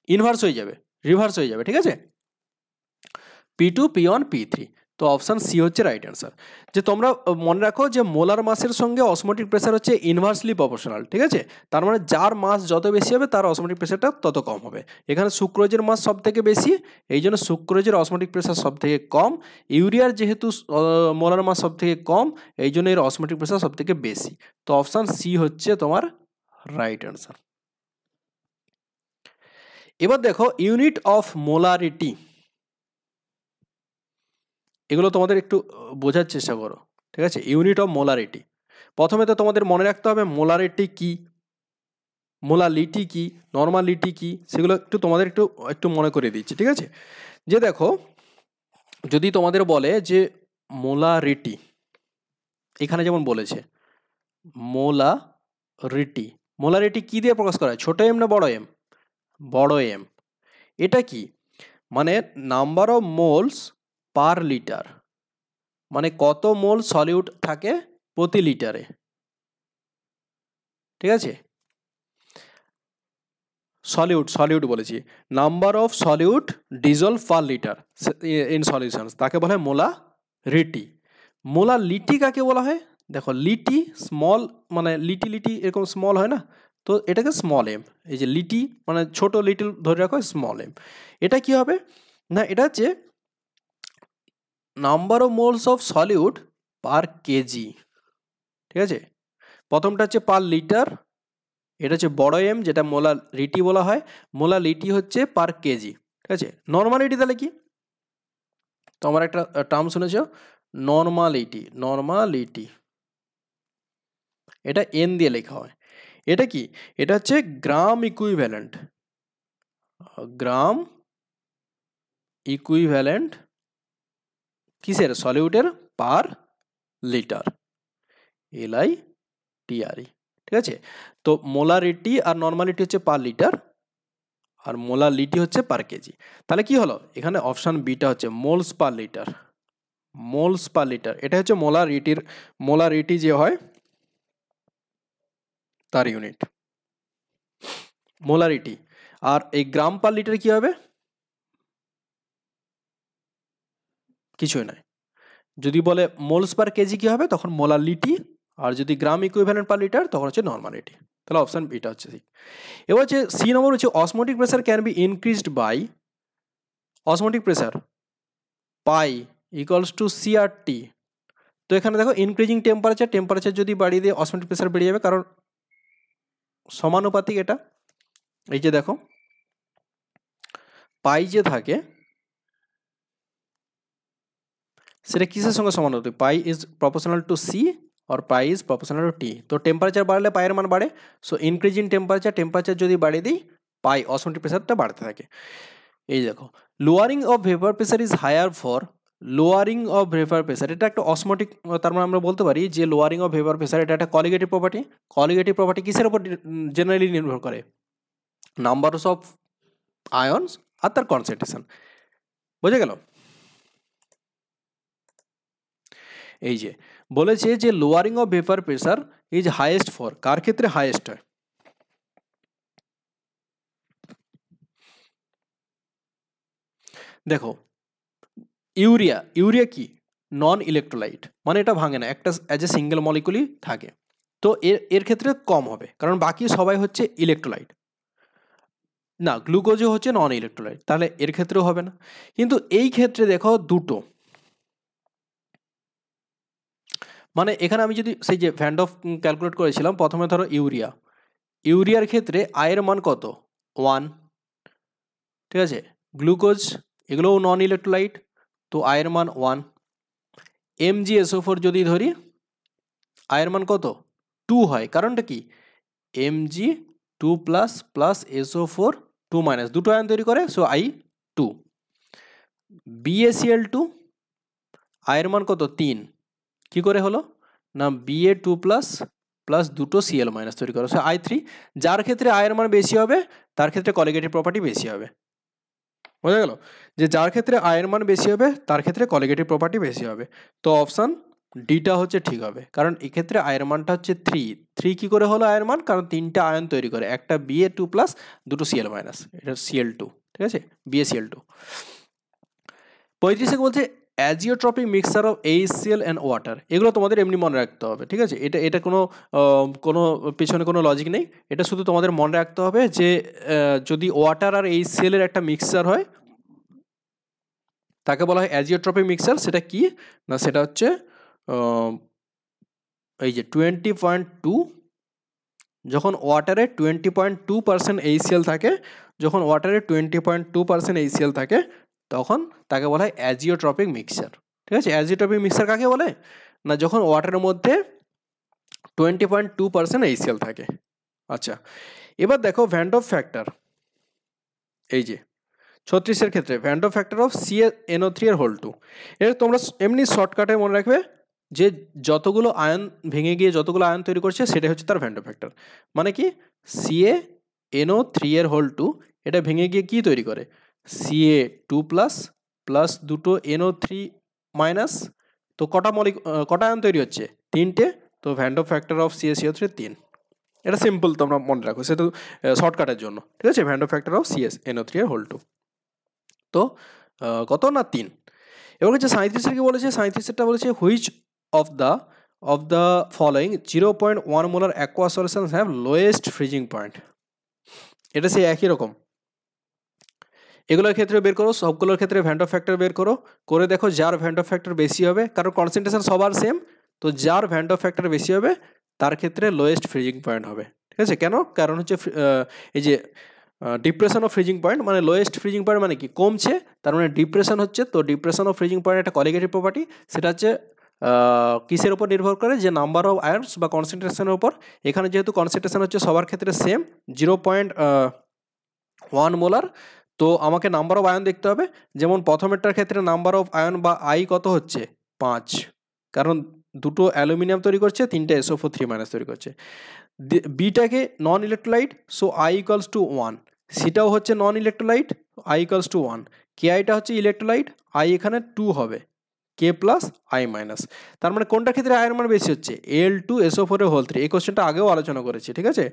ইনভার্স হয়ে যাবে, রিভার্স হয়ে যাবে। ঠিক আছে? P2, P1, P3। তো অপশান সি হচ্ছে রাইট অ্যান্সার। যে তোমরা মনে রাখো যে মোলার মাসের সঙ্গে অসমোটিক প্রেসার হচ্ছে ইনভার্সলি প্রপোর্শনাল। ঠিক আছে? তার মানে যার মাস যত বেশি হবে তার অসমোটিক প্রেসারটা তত কম হবে। এখানে সুক্রোজের মাস সব থেকে বেশি, এই জন্য সুক্রোজের অসমোটিক প্রেসার সব থেকে কম। ইউরিয়ার যেহেতু মোলার মাস সব থেকে কম, এই জন্য এর অসমোটিক প্রেসার সব থেকে বেশি। তো অপশান সি হচ্ছে তোমার রাইট অ্যান্সার। এবার দেখো ইউনিট অফ মোলারিটি, এগুলো তোমাদের একটু বোঝার চেষ্টা করো। ঠিক আছে? ইউনিট অফ মোলারিটি, প্রথমে তো তোমাদের মনে রাখতে হবে মোলারিটি কি, মোলালিটি কি, নর্মালিটি কি, সেগুলো একটু তোমাদের একটু মনে করে দিচ্ছি। ঠিক আছে? যে দেখো যদি তোমাদের বলে যে মোলারিটি, এখানে যেমন বলেছে মোলারিটি কি দিয়ে প্রকাশ করা হয়? ছোট এম না বড় এম? বড় এম। এটা কি? মানে number of moles per litre, মানে কত মোল সলিউট থাকে প্রতি লিটারে। ঠিক আছে? সলিউট বলেছি, number of solute dissolved per litre in solutions, তাকে বলা হয় মোলারিটি। মোলালিটি কাকে বলা হয়? দেখো লিটি স্মল, মানে লিটি এরকম স্মল হয় না, তো এটাকে স্মল এম। এই যে লিটি মানে ছোট, লিটল ধরে রাখো, স্মল এম। এটা কি হবে না, এটা হচ্ছে number of moles of solute per KG. ঠিক আছে? প্রথমটা হচ্ছে পার লিটার, এটা হচ্ছে বড় এম, যেটা মোলারিটি বলা হয়। মোলালিটি হচ্ছে পার কেজি। ঠিক আছে? নর্মালিটি তাহলে কি? তোমার একটা টার্ম শুনেছ নর্মালিটি, এটা এন দিয়ে লেখা হয়। এটা কি? এটা হচ্ছে গ্রাম ইকুইভ্যালেন্ট কিসের? সলিউটের পার লিটার, LITRE। ঠিক আছে? তো মোলারিটি আর নর্মালিটি হচ্ছে পার লিটার, আর মোলালিটি হচ্ছে পার কেজি। তাহলে কি হলো? এখানে অপশন বিটা হচ্ছে মোলস পার লিটার। এটা হচ্ছে মোলারিটি যে হয় তার ইউনিট মোলারিটি। আর এই গ্রাম পার লিটার কি হবে? কিছুই নয়। যদি বলে মোলস পার কেজি কি হবে? তখন মোলালিটি। আর যদি গ্রাম ইকুইভ্যালেন্ট পার লিটার তখন হচ্ছে নর্মালিটি। তাহলে অপশন বিটা হচ্ছে সি। এবার হচ্ছে সি নম্বর হচ্ছে osmotic pressure can be increased by osmotic pressure pi equals to CRT. তো এখানে দেখো ইনক্রিজিং টেম্পারেচার যদি বাড়িয়ে দিয়ে অসমোটিক প্রেসার বেড়ে যাবে, কারণ সমানুপাতিক এটা। এই যে দেখো পাই যে থাকে সেটা কিসের সঙ্গে সমানুপাতিক, পাই ইজ প্রপোর্শনাল টু সি और পাই ইজ প্রপোর্শনাল টু টি। তো টেম্পারেচার বাড়লে পাইয়ের মান বাড়ে, সো ইনক্রিজিং টেম্পারেচার যদি বাড়িয়ে দিই পাই অসমোটিক প্রেসারটা বাড়তে থাকে। এই দেখো lowering of vapour pressure is higher for lowering of vapour pressure, এটা একটা অসমোটিক, তার মানে আমরা বলতে পারি যে লোয়ারিং অফ ভেপার প্রেসার এটা একটা কলিগেটিভ প্রপার্টি। কলিগেটিভ প্রপার্টি কিসের উপর জেনারেলি নির্ভর করে, নাম্বারস অফ আয়নস আর তার কনসেন্ট্রেশন। বোঝা গেল? এই যে বলেছে যে lowering of vapour pressure is highest for, কার ক্ষেত্রে হাইয়েস্ট হয়, দেখো ইউরিয়া কি নন ইলেকট্রোলাইট, মানে এটা ভাঙে না, একটা অ্যাজ এ সিঙ্গেল মলিকুলই থাকে। তো এর ক্ষেত্রে কম হবে, কারণ বাকি সবাই হচ্ছে ইলেকট্রোলাইট। না, গ্লুকোজও হচ্ছে নন ইলেকট্রোলাইট, তাহলে এর ক্ষেত্রেও হবে না। কিন্তু এই ক্ষেত্রে দেখো দুটো, মানে এখানে আমি যদি সেই যে ভ্যান ডফ ক্যালকুলেট করেছিলাম, প্রথমে ধরো ইউরিয়ার ক্ষেত্রে আয়ের মান কত 1, ঠিক আছে। গ্লুকোজ এগুলোও নন ইলেকট্রোলাইট, তো আয়ের মান 1। MgSO4 যদি ধরি আয়ের মান কত 2 হয়, কারণটা কি Mg2 plus plus SO4 2 minus, দুটো আয়ন তৈরি করে, সো I 2। BaCl2 আয়ের মান কত 3, কি করে হলো না Ba2 প্লাস প্লাস দুটো Cl মাইনাস তৈরি করে, সো I3। যার ক্ষেত্রে আয়ের মান বেশি হবে তার ক্ষেত্রে কলিগেটিভ প্রপার্টি বেশি হবে। বোঝা গেল যে যার ক্ষেত্রে আয়ের মান বেশি হবে তার ক্ষেত্রে কলিগেটিভ প্রপার্টি বেশি হবে। তো অপশান ডিটা হচ্ছে ঠিক হবে, কারণ এক্ষেত্রে আয়ের মানটা হচ্ছে 3 কি করে হলো আয়ের মান, কারণ তিনটা আয়ন তৈরি করে, একটা Ba2 প্লাস দুটো Cl মাইনাস, এটা Cl2, ঠিক আছে, BaCl2। 35 বলছে azeotropic mixture of HCl and water, এগুলো তোমাদের এমনি মনে রাখতে হবে, ঠিক আছে। এটা কোনো পেছনে কোনো লজিক নেই, এটা শুধু তোমাদের মনে রাখতে হবে যে যদি ওয়াটার আর HCl এর একটা মিক্সচার হয় তাকে বলা হয় অ্যাজিওট্রপিক মিক্সচার। সেটা কি না, সেটা হচ্ছে এই যে 20.2, যখন ওয়াটারে 20.2% HCl থাকে, যখন ওয়াটারে 20.2% HCl থাকে তখন তাকে বলা হয় অ্যাজিওট্রপিক মিক্সচার, ঠিক আছে। অ্যাজিওট্রপিক মিক্সচার কাকে বলে না, যখন ওয়াটারের মধ্যে 20.2% HCl থাকে। আচ্ছা, এবার দেখো ভ্যান ডফ ফ্যাক্টর, এই যে 36 ক্ষেত্রে van Hoff factor of CaNO3 এর হোল 2, এটা তোমরা এমনি শর্টকাটে মনে রাখবে যে যতগুলো আয়ন ভেঙে গিয়ে যতগুলো আয়ন তৈরি করছে সেটাই হচ্ছে তার ভ্যান ডফ ফ্যাক্টর। মানে কি CaNO3 এর হোল 2 এটা ভেঙে গিয়ে কি তৈরি করে Ca2 প্লাস প্লাস দুটো NO3 মাইনাস, তো কটা আয়ন তৈরি হচ্ছে 3টে, তো van Hoff factor of CaCO3 3। এটা সিম্পল তোমরা মনে রাখো, সেটা শর্টকাটের জন্য, ঠিক আছে। Van Hoff factor of CaNO3 এর হোল 2 তো কত না 3। এবার হচ্ছে 37 কি বলেছে, 37টা বলেছে which of the following 0.1 molar aqua solutions have lowest freezing point. এটা সেই একই রকম, এগুলোর ক্ষেত্রে বের করো, সবগুলোর ক্ষেত্রে ভ্যান ডফ ফ্যাক্টর বের করে দেখো যার ভ্যান ডফ ফ্যাক্টর বেশি হবে, কারণ কনসেন্ট্রেশন সবার সেম, তো যার ভ্যান ডফ ফ্যাক্টর বেশি হবে তার ক্ষেত্রে লোয়েস্ট ফ্রিজিং পয়েন্ট হবে, ঠিক আছে। কেন, কারণ হচ্ছে এই যে ডিপ্রেশন অফ ফ্রিজিং পয়েন্ট, মানে লোয়েস্ট ফ্রিজিং পয়েন্ট মানে কি কমছে, তার মানে ডিপ্রেশন হচ্ছে, তো ডিপ্রেশন অফ ফ্রিজিং পয়েন্ট একটা কলিগেটিভ প্রপার্টি, সেটা হচ্ছে কিসের উপর নির্ভর করে, যে নাম্বার অফ আয়নস বা কনসেন্ট্রেশনের উপর। এখানে যেহেতু কনসেন্ট্রেশন হচ্ছে সবার ক্ষেত্রে সেম 0.1 মোলার, তো আমাকে নাম্বার অফ আয়ন দেখতে হবে, যেমন প্রথমেরটার ক্ষেত্রে নাম্বার অফ আয়ন বা আই কত হচ্ছে 5, কারণ দুটো অ্যালুমিনিয়াম তৈরি করছে, 3টে SO4 3- তৈরি করছে। বিটাকে non electrolyte, so I equals to 1, সিটাও হচ্ছে non electrolyte, I equals to 1, KIটা হচ্ছে ইলেকট্রোলাইট, I এখানে 2 হবে, K প্লাস I মাইনাস। তার মানে কোনটার ক্ষেত্রে আয়ের মান বেশি হচ্ছে Al2SO4 এর হোল 3, এই কোশ্চেনটা আগেও আলোচনা করেছি, ঠিক আছে।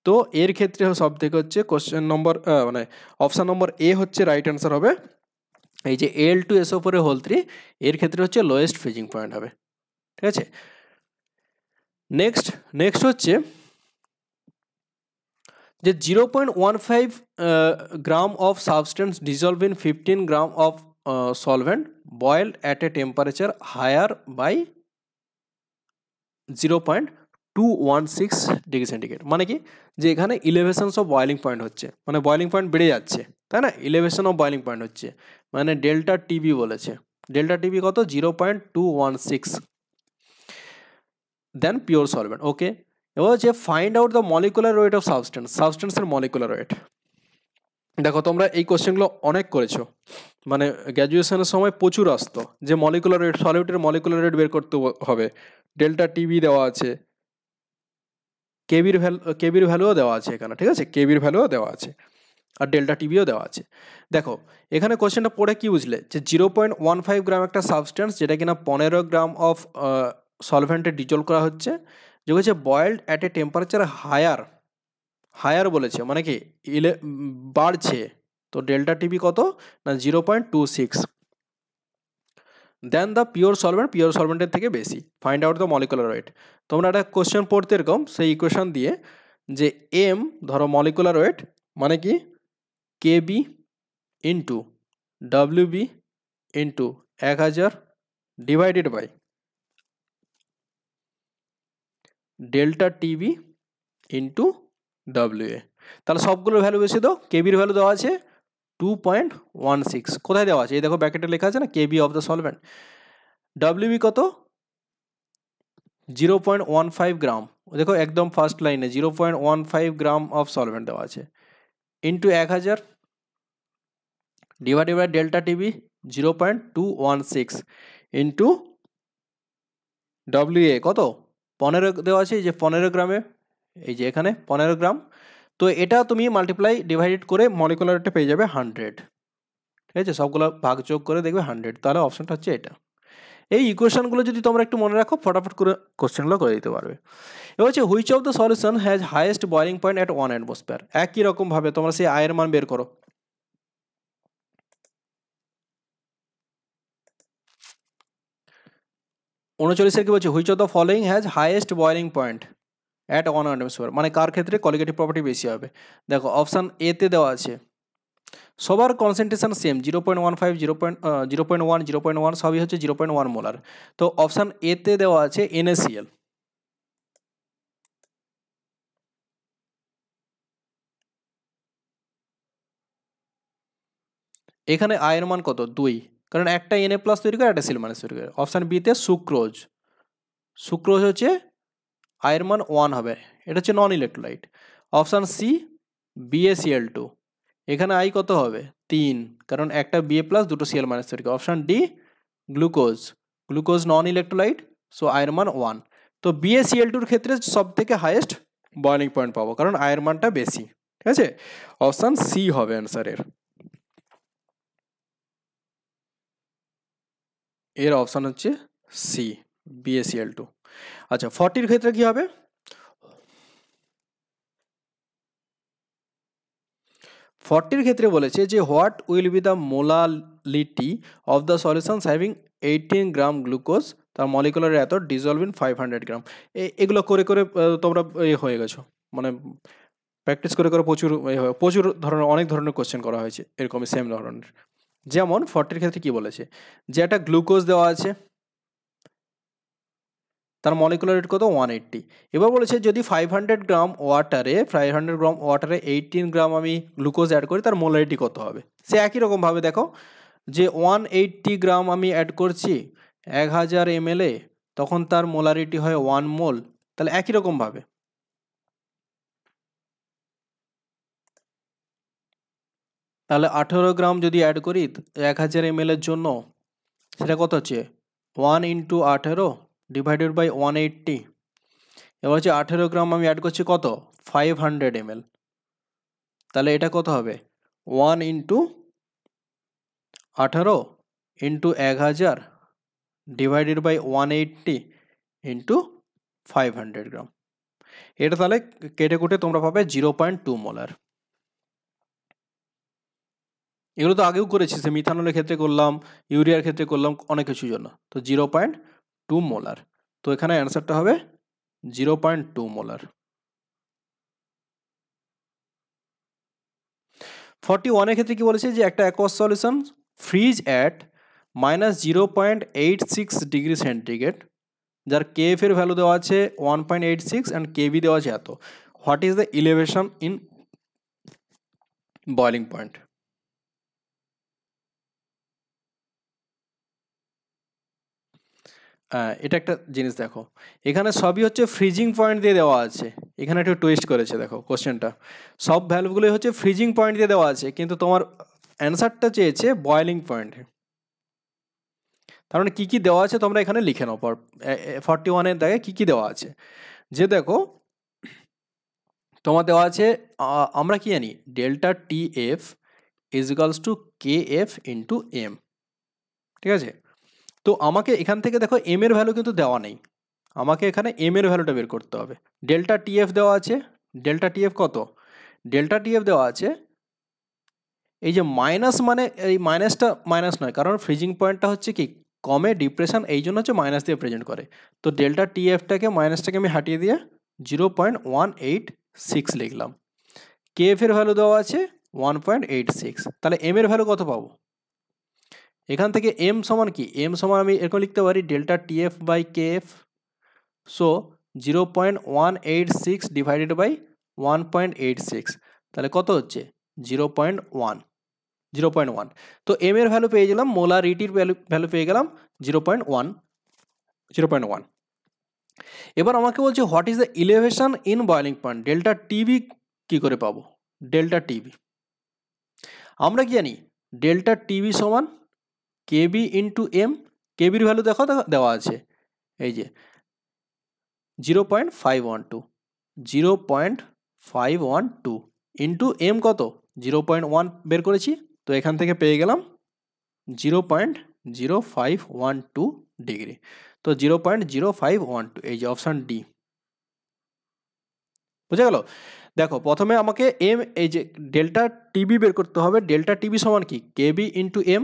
তো এর ক্ষেত্রে সব থেকে হচ্ছে কোশ্চেন নম্বর মানে অপশান নম্বর এ হচ্ছে রাইট অ্যান্সার হবে। এই যে Al2SO4 এর হোল 3 এর ক্ষেত্রে হচ্ছে লোয়েস্ট ফ্রিজিং পয়েন্ট হবে, ঠিক আছে। নেক্সট হচ্ছে যে 0.15 gram of substance dissolve in 15 gram of solvent boiled at a temperature higher by 0.216 degree centigrade. মানে কি, যে এখানে ইলেভেশনস অফ বয়েলিং পয়েন্ট হচ্ছে, মানে বয়েলিং পয়েন্ট বেড়ে যাচ্ছে, তাই না, ইলেভেশন অফ বয়েলিং পয়েন্ট হচ্ছে, মানে ডেল্টা টিবি বলেছে। ডেল্টা টিবি কত? 0.216 দেন পিওর সলভেন্ট। ওকে, এবার হচ্ছে find out the molecular weight of substance, সাবস্টেন্সের মলিকুলার ওয়েট। দেখো তোমরা এই কোশ্চেনগুলো অনেক করেছো, মানে গ্র্যাজুয়েশনের সময় প্রচুর আসতো, যে মলিকুলার ওয়েট, সলিউটের মলিকুলার ওয়েট বের করতে হবে, ডেল্টা টিবি দেওয়া আছে, কেবির ভ্যালুও দেওয়া আছে এখানে, ঠিক আছে, কেবির ভ্যালুও দেওয়া আছে, আর ডেল্টা টিবিও দেওয়া আছে। দেখো এখানে কোশ্চেনটা পড়ে কি বুঝলে, যে 0.15 গ্রাম একটা সাবস্টেন্স, যেটা কিনা 15 গ্রাম অফ সলভেন্টে ডিজলভ করা হচ্ছে, যে হচ্ছে boiled at a temperature higher বলেছে, মানে কি বাড়ছে, তো ডেল্টা টিবি কত না 0.26। দেন দ্য পিওর সলভেন্টের থেকে বেশি। Find out the molecular wait. তোমরা একটা কোশ্চেন পড়তে এরকম, সেই ইকুয়েশন দিয়ে, যে এম ধরো মলিকুলার ওয়েট মানে কি KB into WB into 1000 divided by delta TB into WA. তাহলে সবগুলোর ভ্যালু বেশি দাও। কেবির ভ্যালু দেওয়া আছে 2.16, কোথায় দেওয়া আছে, এই দেখো ব্র্যাকেটে লেখা আছে না, কেবি অফ দ্য সলভেন্ট। ডাব্লিউবি কত? 0.15 গ্রাম, দেখো একদম ফার্স্ট লাইনে 0.15 গ্রাম অফ সলভেন্ট দেওয়া আছে, into 1000 divided by delta TB 0.216 into WA কত 15 দেওয়া আছে, এই যে 15 গ্রামে, এই যে এখানে 15 গ্রাম। তো এটা তুমি মাল্টিপ্লাই ডিভাইডেড করে মলিকুলার ওয়েটটা পেয়ে যাবে 100, ঠিক আছে, সবগুলো ভাগ যোগ করে দেখবে 100, তাহলে অপশনটা হচ্ছে এটা। এই ইকুয়েশনগুলো যদি তোমরা একটু মনে রাখো, ফটাফট করে কোশ্চেনগুলো করে দিতে পারবে। এবার হচ্ছে which of the solution has highest boiling point at 1 atmosphere. একই রকমভাবে তোমরা সেই আয়ের মান বের করো। উনচল্লিশের কি বলছে, which of the following has highest boiling point at 1 atmosphere, মানে কার ক্ষেত্রে কলিগেটিভ প্রপার্টি বেশি হবে। দেখো অপশান এতে দেওয়া আছে সবার কনসেন্ট্রেশন সেম 0.15 0.1 0.1 সবই হচ্ছে 0.1 মোলার। তো অপশান এতে দেওয়া আছে NaCl। এখানে আয়ের মান কত 2, কারণ একটা Na প্লাস তৈরি করে, একটা Cl মাইনাস তৈরি করে। অপশান বিতে সুক্রোজ হচ্ছে আয়ের মান 1 হবে, এটা হচ্ছে non electrolyte. Option C BaCl2, এখানে আই কত হবে 3, কারণ একটা Ba প্লাস দুটো Cl মাইনাস তৈরি করে। অপশান ডি গ্লুকোজ নন ইলেকট্রোলাইট, সো আয়ের মান 1। তো BaCl2-র ক্ষেত্রে সব থেকে হাইয়েস্ট বয়েলিং পয়েন্ট পাবো, কারণ আয়ের মানটা বেশি, ঠিক আছে। অপশান সি হবে অ্যান্সারের, এর অপশান হচ্ছে সি BaCl2। আচ্ছা 40-র ক্ষেত্রে কি হবে, 40-র ক্ষেত্রে বলেছে যে what will be the molality of the solutions having 18 gram glucose, তার মলিকুলার এত ডিজলভ ইন 500 গ্রাম। এগুলো করে করে তোমরা হয়ে গেছো, মানে প্র্যাকটিস করে করে প্রচুর ধরনের, অনেক ধরনের কোশ্চেন করা হয়েছে এরকমই সেম ধরনের। যেমন 40-র ক্ষেত্রে কি বলেছে, যে একটা গ্লুকোজ দেওয়া আছে, তার মলিকুলার রেট কত 180। এবার বলেছে যদি 500 গ্রাম ওয়াটারে 18 গ্রাম আমি গ্লুকোজ অ্যাড করি, তার মোলারিটি কত হবে। সে একই রকমভাবে দেখো, যে 180 গ্রাম আমি অ্যাড করছি 1000 ml, তখন তার মোলারিটি হয় 1 মোল। তাহলে একই রকমভাবে তাহলে 18 গ্রাম যদি অ্যাড করি 1000 ml এর জন্য, সেটা কত হচ্ছে 1 × 18 ডিভাইডেড বাই 180। এবার হচ্ছে 18 গ্রাম আমি অ্যাড করছি কত 500 ml, তাহলে এটা কত হবে 1 × 18 × 1000 ডিভাইডেড বাই 180 × 500 গ্রাম। এটা তাহলে কেটে কুটে তোমরা পাবে 0.2 মোলার। এগুলো তো আগেও করেছি, সে মিথানলের ক্ষেত্রে করলাম, ইউরিয়ার ক্ষেত্রে করলাম, অনেক কিছুর জন্য। তো 0.2 মোলার, তো এখানে অ্যান্সারটা হবে 0.2 মোলার। 41 এর ক্ষেত্রে কি বলেছে যে একটা aqueous solution fridge at -0.86 degree centigrade, যার কেএফ এর ভ্যালু দেওয়া আছে 1.86 অ্যান্ড কেবি দেওয়া আছে এত। What is the ইলেভেশন in boiling point? এটা একটা জিনিস দেখো, এখানে সবই হচ্ছে ফ্রিজিং পয়েন্ট দিয়ে দেওয়া আছে। এখানে একটু টুইস্ট করেছে দেখো কোশ্চেনটা, সব ভ্যালুগুলোই হচ্ছে ফ্রিজিং পয়েন্ট দিয়ে দেওয়া আছে, কিন্তু তোমার অ্যান্সারটা চেয়েছে বয়লিং পয়েন্টে। তার মানে কী কী দেওয়া আছে তোমরা এখানে লিখে নাও। 41-এর দাগে কী কী দেওয়া আছে, যে দেখো তোমার দেওয়া আছে, আমরা কি জানি delta t f is equals to k f into m, ঠিক আছে? তো আমাকে এখান থেকে দেখো এম এর ভ্যালু কিন্তু দেওয়া নেই, আমাকে এখানে এম এর ভ্যালুটা বের করতে হবে। ডেল্টা টি এফ দেওয়া আছে, ডেল্টা টি এফ কত? ডেল্টা টি এফ দেওয়া আছে, এই যে মাইনাস মানে এই মাইনাসটা মাইনাস নয়, কারণ ফ্রিজিং পয়েন্টটা হচ্ছে কি কমে ডিপ্রেশন, এই জন্য হচ্ছে মাইনাস দিয়ে প্রেজেন্ট করে। তো ডেল্টা টি এফটাকে মাইনাসটাকে আমি হাটিয়ে দিয়ে 0.186 লিখলাম। কে এফ এর ভ্যালু দেওয়া আছে 1.86, তাহলে এম এর ভ্যালু কত পাবো? এখান থেকে এম সমান কি, এম সমান আমি এরকম লিখতে পারি delta t f by k f. So 0.186 divided by 1.86, তাহলে কত হচ্ছে 0.1। তো এম এর ভ্যালু পেয়ে গেলাম, মোলারিটির ভ্যালু পেয়ে গেলাম 0.1। এবার আমাকে বলছে what is the ইলেভেশন in boiling point, delta TB কি করে পাবো? ডেল্টা টিবি আমরা কি জানি, ডেল্টা টিবি সমান কেবি ইন্টু এম। কেবির ভ্যালু দেখো দেওয়া আছে, এই যে 0.512 ইন্টু এম কত 0.1 বের করেছি, তো এখান থেকে পেয়ে গেলাম 0.0512 ডিগ্রি। তো 0.0512, এই যে অপশান ডি, বুঝে গেল? দেখো প্রথমে আমাকে এম, এই যে ডেল্টা টিবি বের করতে হবে। ডেল্টা টিবি সমান কি KB into M.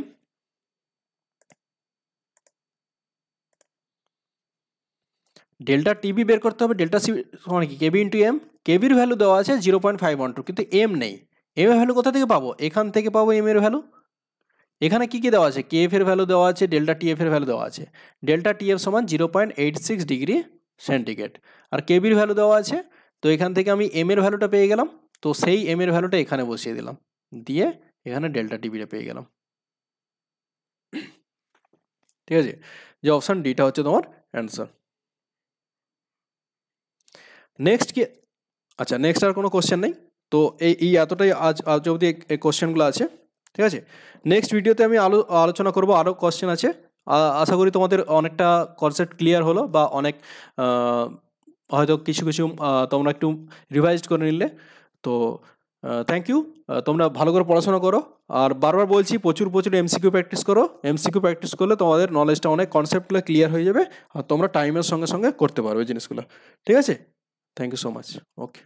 Delta TB বের করতে হবে, ডেল্টা সি সমান কি কেবি ইন্টু এম। কেবির ভ্যালু দেওয়া আছে 0.512, কিন্তু এম নেই। এম এর ভ্যালু কোথা থেকে পাবো? এখান থেকে পাবো এম এর ভ্যালু। এখানে কি কি দেওয়া আছে? কে এফ এর ভ্যালু দেওয়া আছে, ডেল্টা টি এফ এর ভ্যালু দেওয়া আছে। ডেল্টা টি এফ সমান 0.86 ডিগ্রি সেন্টিগ্রেড, আর কেবির ভ্যালু দেওয়া আছে। তো এখান থেকে আমি এম এর ভ্যালুটা পেয়ে গেলাম, তো সেই এম এর ভ্যালুটা এখানে বসিয়ে দিলাম, দিয়ে এখানে ডেল্টা টিবিটা পেয়ে গেলাম। ঠিক আছে, যে অপশান ডিটা হচ্ছে তোমার অ্যান্সার। নেক্সট কি, আচ্ছা নেক্সট আর কোনো কোশ্চেন নেই, তো এই এতটাই আজ অবধি এই কোশ্চেনগুলো আছে। ঠিক আছে, নেক্সট ভিডিওতে আমি আলোচনা করব, আরও কোশ্চেন আছে। আশা করি তোমাদের অনেকটা কনসেপ্ট ক্লিয়ার হলো, বা অনেক হয়তো কিছু কিছু তোমরা একটু রিভাইজ করে নিলে। তো থ্যাংক ইউ, তোমরা ভালো করে পড়াশোনা করো, আর বারবার বলছি প্রচুর এমসিকিউ প্র্যাকটিস করো। এমসিকিউ প্র্যাকটিস করলে তোমাদের নলেজটা অনেক, কনসেপ্টগুলো ক্লিয়ার হয়ে যাবে, আর তোমরা টাইমের সঙ্গে সঙ্গে করতে পারবে জিনিসগুলো। ঠিক আছে, thank you so much, okay.